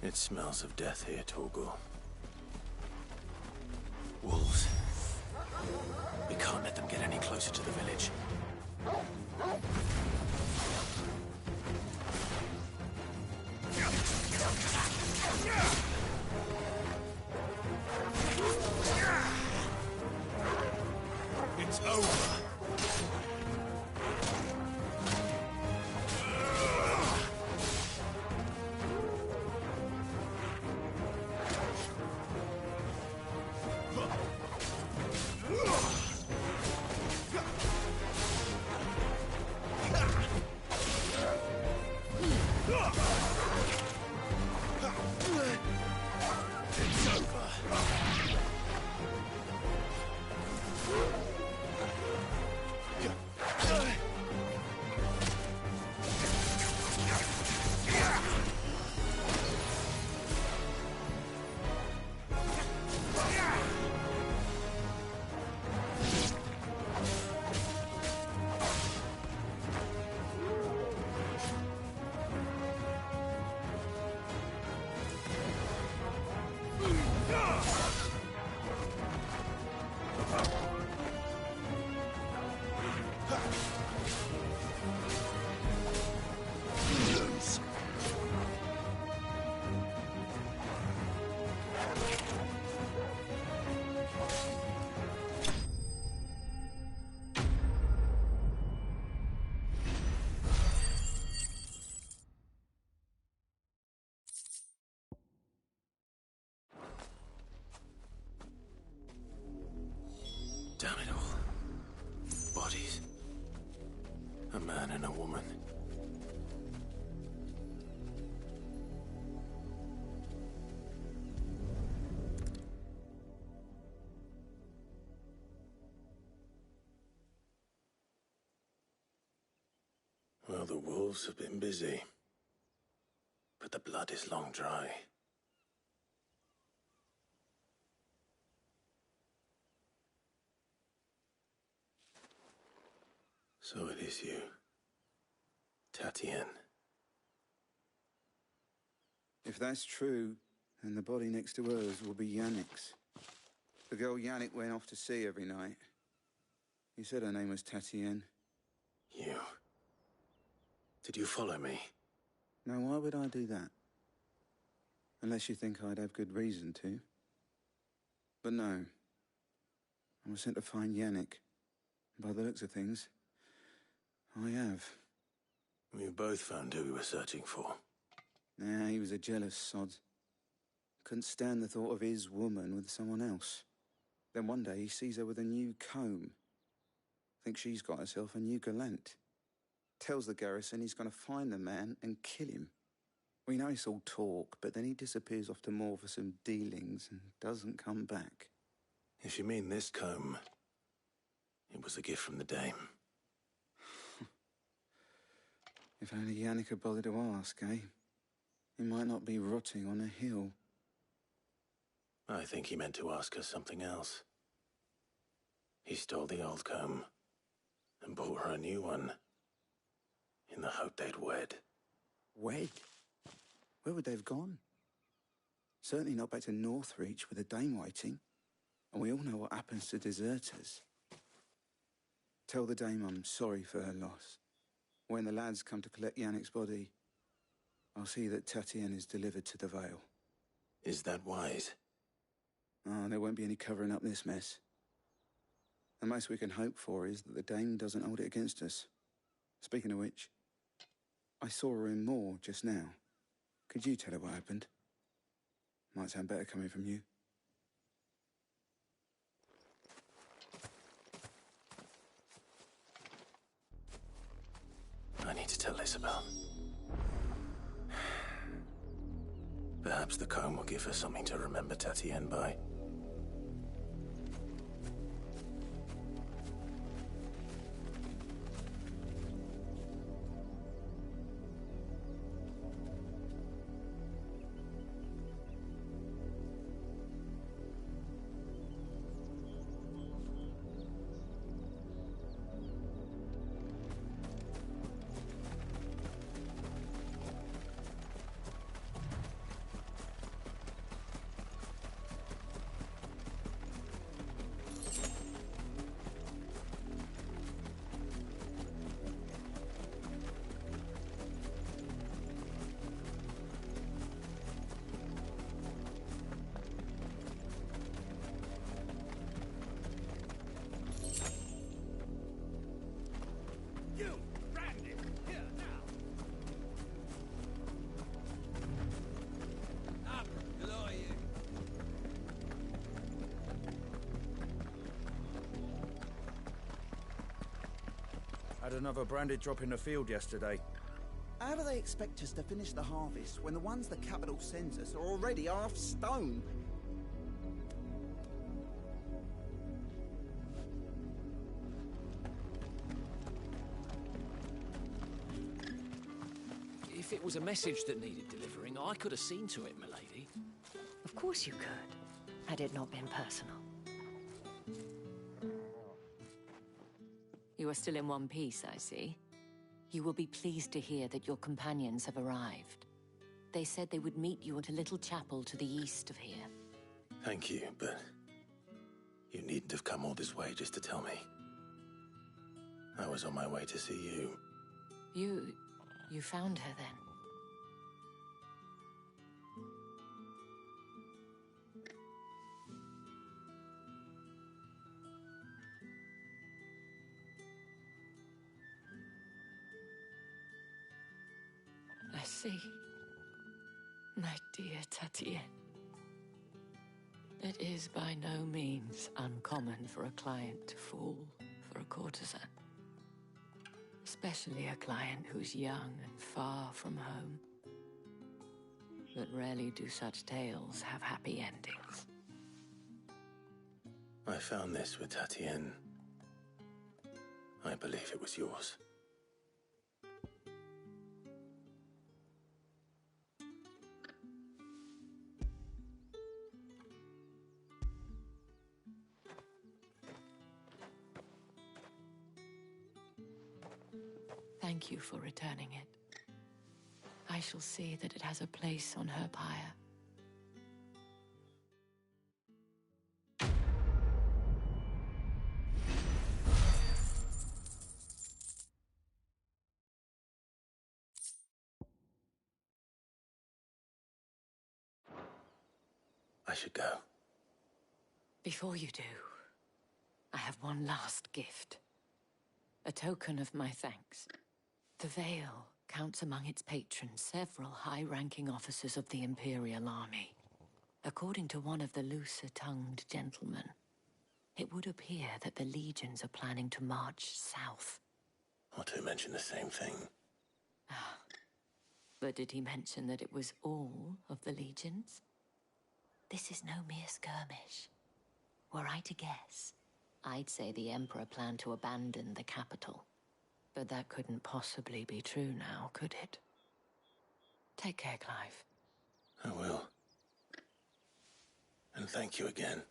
It smells of death here, Torgal. Wolves. We can't let them get any closer to the village. It's over. Damn it all. Bodies. A man and a woman. Well, the wolves have been busy. But the blood is long dry. So it is you, Tatienne. If that's true, then the body next to hers will be Yannick's. The girl Yannick went off to see every night. He said her name was Tatienne. You. Did you follow me? Now, why would I do that? Unless you think I'd have good reason to. But no. I was sent to find Yannick. By the looks of things, I have. We both found who we were searching for. Nah, he was a jealous sod. Couldn't stand the thought of his woman with someone else. Then one day he sees her with a new comb. Thinks she's got herself a new gallant. Tells the garrison he's going to find the man and kill him. We know it's all talk, but then he disappears off to Moor for some dealings and doesn't come back. If you mean this comb, it was a gift from the dame. If only Yannick had bothered to ask, eh? He might not be rotting on a hill. I think he meant to ask her something else. He stole the old comb and bought her a new one in the hope they'd wed. Wed? Where would they have gone? Certainly not back to Northreach with a dame waiting. And we all know what happens to deserters. Tell the dame I'm sorry for her loss. When the lads come to collect Yannick's body, I'll see that Tatienne is delivered to the Vale. Is that wise? Oh, there won't be any covering up this mess. The most we can hope for is that the dame doesn't hold it against us. Speaking of which, I saw her in Moor just now. Could you tell her what happened? Might sound better coming from you. I need to tell Isabel. Perhaps the comb will give her something to remember Tatienne by. Had another branded drop in the field yesterday. How do they expect us to finish the harvest when the ones the capital sends us are already half stone? If it was a message that needed delivering, I could have seen to it, milady. Of course you could, had it not been personal. You are still in one piece, I see. You will be pleased to hear that your companions have arrived. They said they would meet you at a little chapel to the east of here. Thank you, but you needn't have come all this way just to tell me. I was on my way to see you. You found her then? I see. My dear Tatienne. It is by no means uncommon for a client to fall for a courtesan. Especially a client who's young and far from home. But rarely do such tales have happy endings. I found this with Tatienne. I believe it was yours. Thank you for returning it. I shall see that it has a place on her pyre. I should go. Before you do, I have one last gift. A token of my thanks. The Vale counts among its patrons several high-ranking officers of the Imperial Army. According to one of the looser-tongued gentlemen, it would appear that the legions are planning to march south. Or to mention the same thing. But did he mention that it was all of the legions? This is no mere skirmish. Were I to guess, I'd say the Emperor planned to abandon the capital. But that couldn't possibly be true now, could it? Take care, Clive. I will. And thank you again.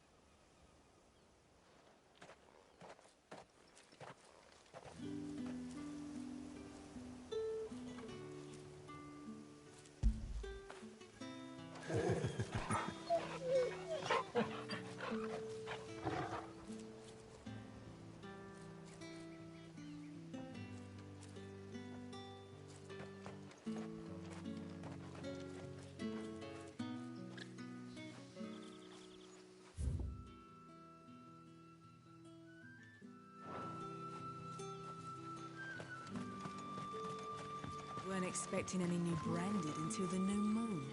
Weren't expecting any new branded until the new moon.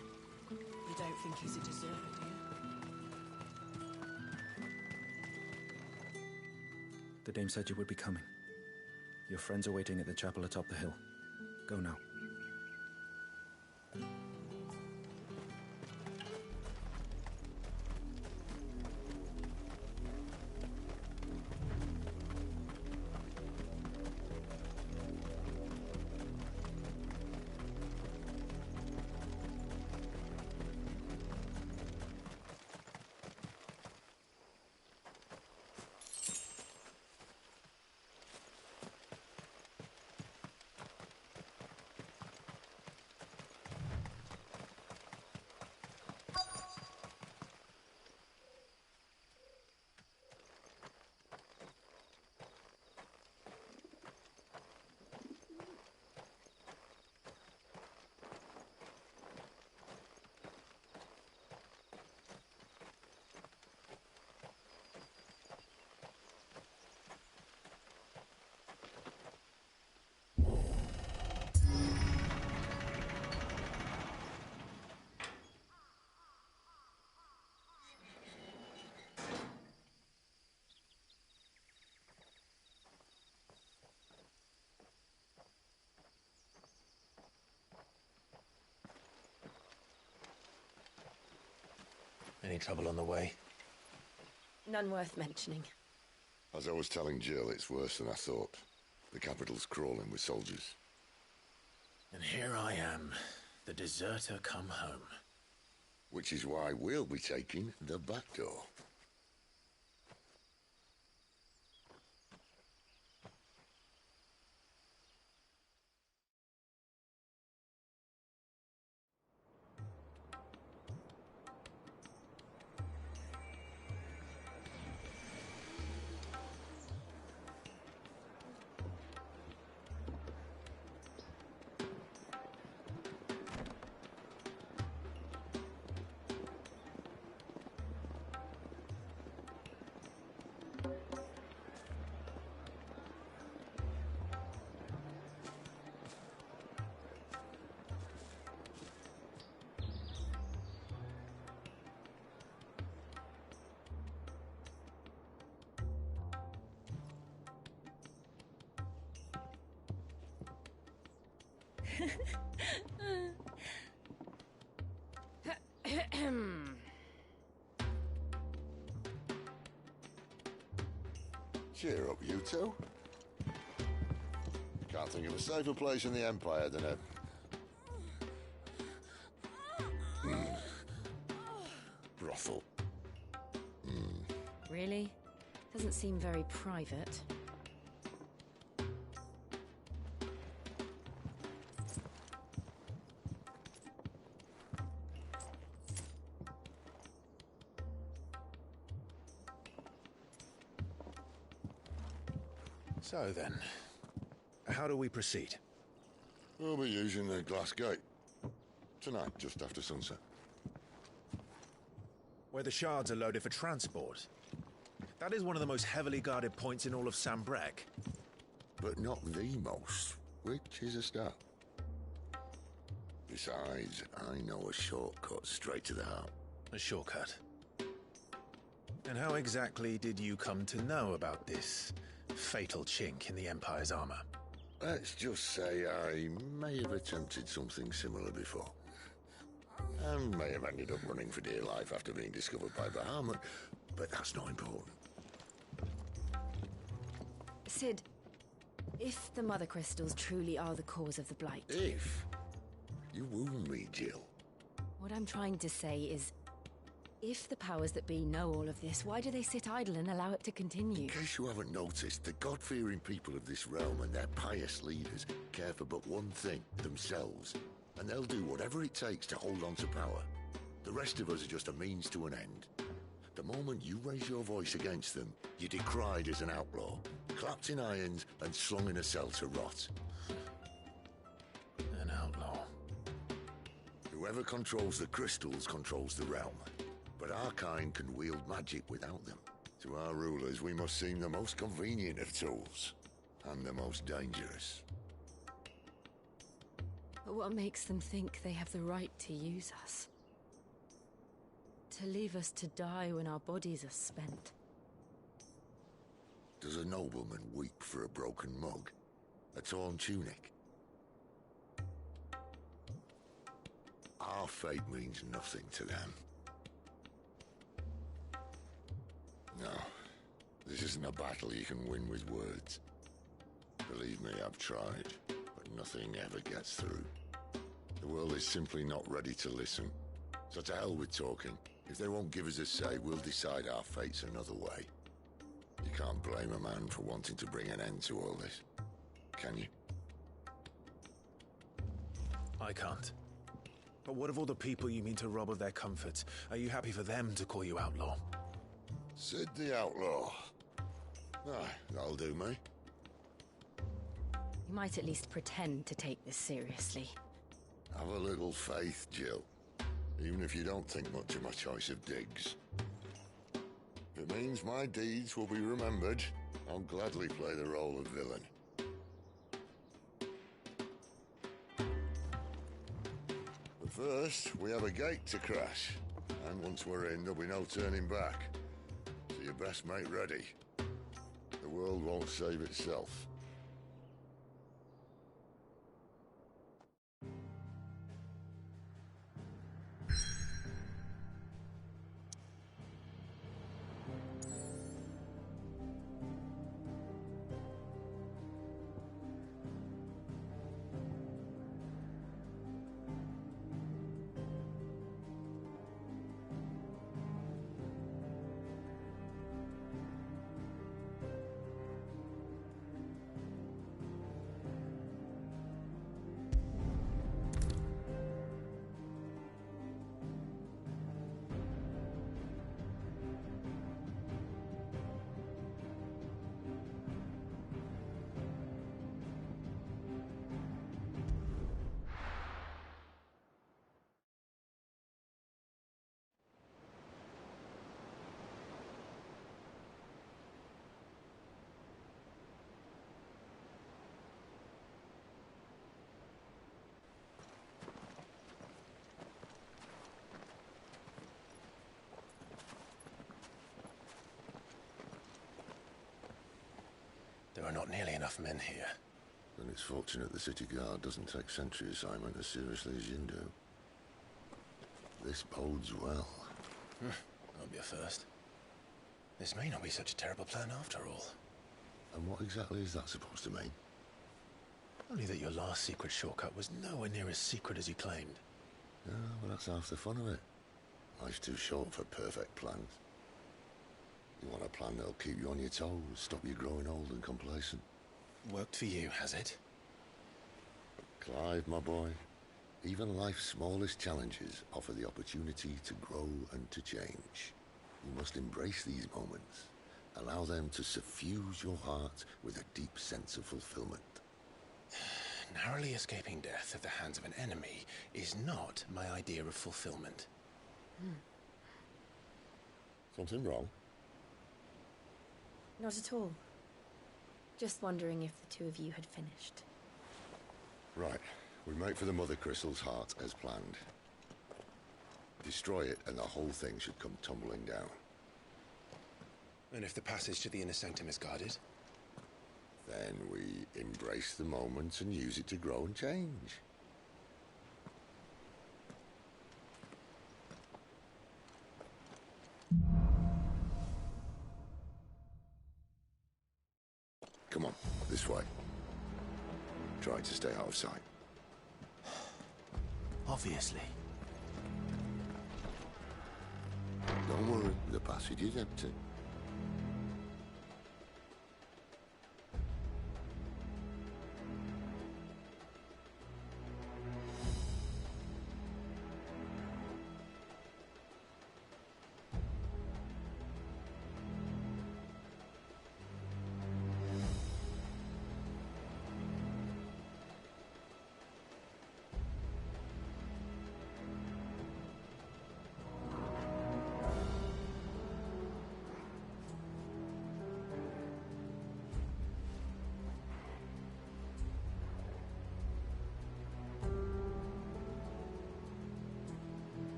You don't think he's a deserter, do you? The dame said you would be coming. Your friends are waiting at the chapel atop the hill. Go now. Any trouble on the way? None worth mentioning. As I was telling Jill, it's worse than I thought. The capital's crawling with soldiers. And here I am, the deserter come home. Which is why we'll be taking the back door. Cheer up, you two. Can't think of a safer place in the Empire than a... brothel. Really? Doesn't seem very private. So then, how do we proceed? We'll be using the glass gate. Tonight, just after sunset. where the shards are loaded for transport. That is one of the most heavily guarded points in all of Sambrec. But not the most, which is a start. Besides, I know a shortcut straight to the heart. A shortcut? And how exactly did you come to know about this fatal chink in the Empire's armor? Let's just say I may have attempted something similar before. And may have ended up running for dear life after being discovered by Bahamut, but that's not important. Sid, if the Mother Crystals truly are the cause of the Blight... If? You wound me, Jill. What I'm trying to say is, if the powers that be know all of this, why do they sit idle and allow it to continue? In case you haven't noticed, the God-fearing people of this realm and their pious leaders care for but one thing, themselves. And they'll do whatever it takes to hold on to power. The rest of us are just a means to an end. The moment you raise your voice against them, you're decried as an outlaw, clapped in irons and slung in a cell to rot. An outlaw. Whoever controls the crystals controls the realm. But our kind can wield magic without them. To our rulers, we must seem the most convenient of tools, and the most dangerous. But what makes them think they have the right to use us? To leave us to die when our bodies are spent? Does a nobleman weep for a broken mug? A torn tunic? Our fate means nothing to them. No, this isn't a battle you can win with words. Believe me, I've tried, but nothing ever gets through. The world is simply not ready to listen. So to hell with talking. If they won't give us a say, we'll decide our fates another way. You can't blame a man for wanting to bring an end to all this, can you? I can't. But what of all the people you mean to rob of their comforts? Are you happy for them to call you outlaw? Sid the Outlaw. Ah, that'll do me. You might at least pretend to take this seriously. Have a little faith, Jill. Even if you don't think much of my choice of digs. If it means my deeds will be remembered, I'll gladly play the role of villain. But first, we have a gate to crash. And once we're in, there'll be no turning back. So you best make ready. The world won't save itself. There are not nearly enough men here. Then it's fortunate the city guard doesn't take sentry assignment as seriously as you do. This bodes well. That'll be a first. This may not be such a terrible plan after all. And what exactly is that supposed to mean? Only that your last secret shortcut was nowhere near as secret as you claimed. Yeah, well, that's half the fun of it. Life's too short for perfect plans. You want a plan that'll keep you on your toes, stop you growing old and complacent. Worked for you, has it? Clive, my boy, even life's smallest challenges offer the opportunity to grow and to change. You must embrace these moments. Allow them to suffuse your heart with a deep sense of fulfillment. Narrowly escaping death at the hands of an enemy is not my idea of fulfillment. Something wrong? Not at all. Just wondering if the two of you had finished. Right. We make for the Mother Crystal's heart as planned. Destroy it and the whole thing should come tumbling down. And if the passage to the inner sanctum is guarded? Then we embrace the moment and use it to grow and change. Come on, this way. Try to stay out of sight. Obviously. Don't worry, the passage is empty.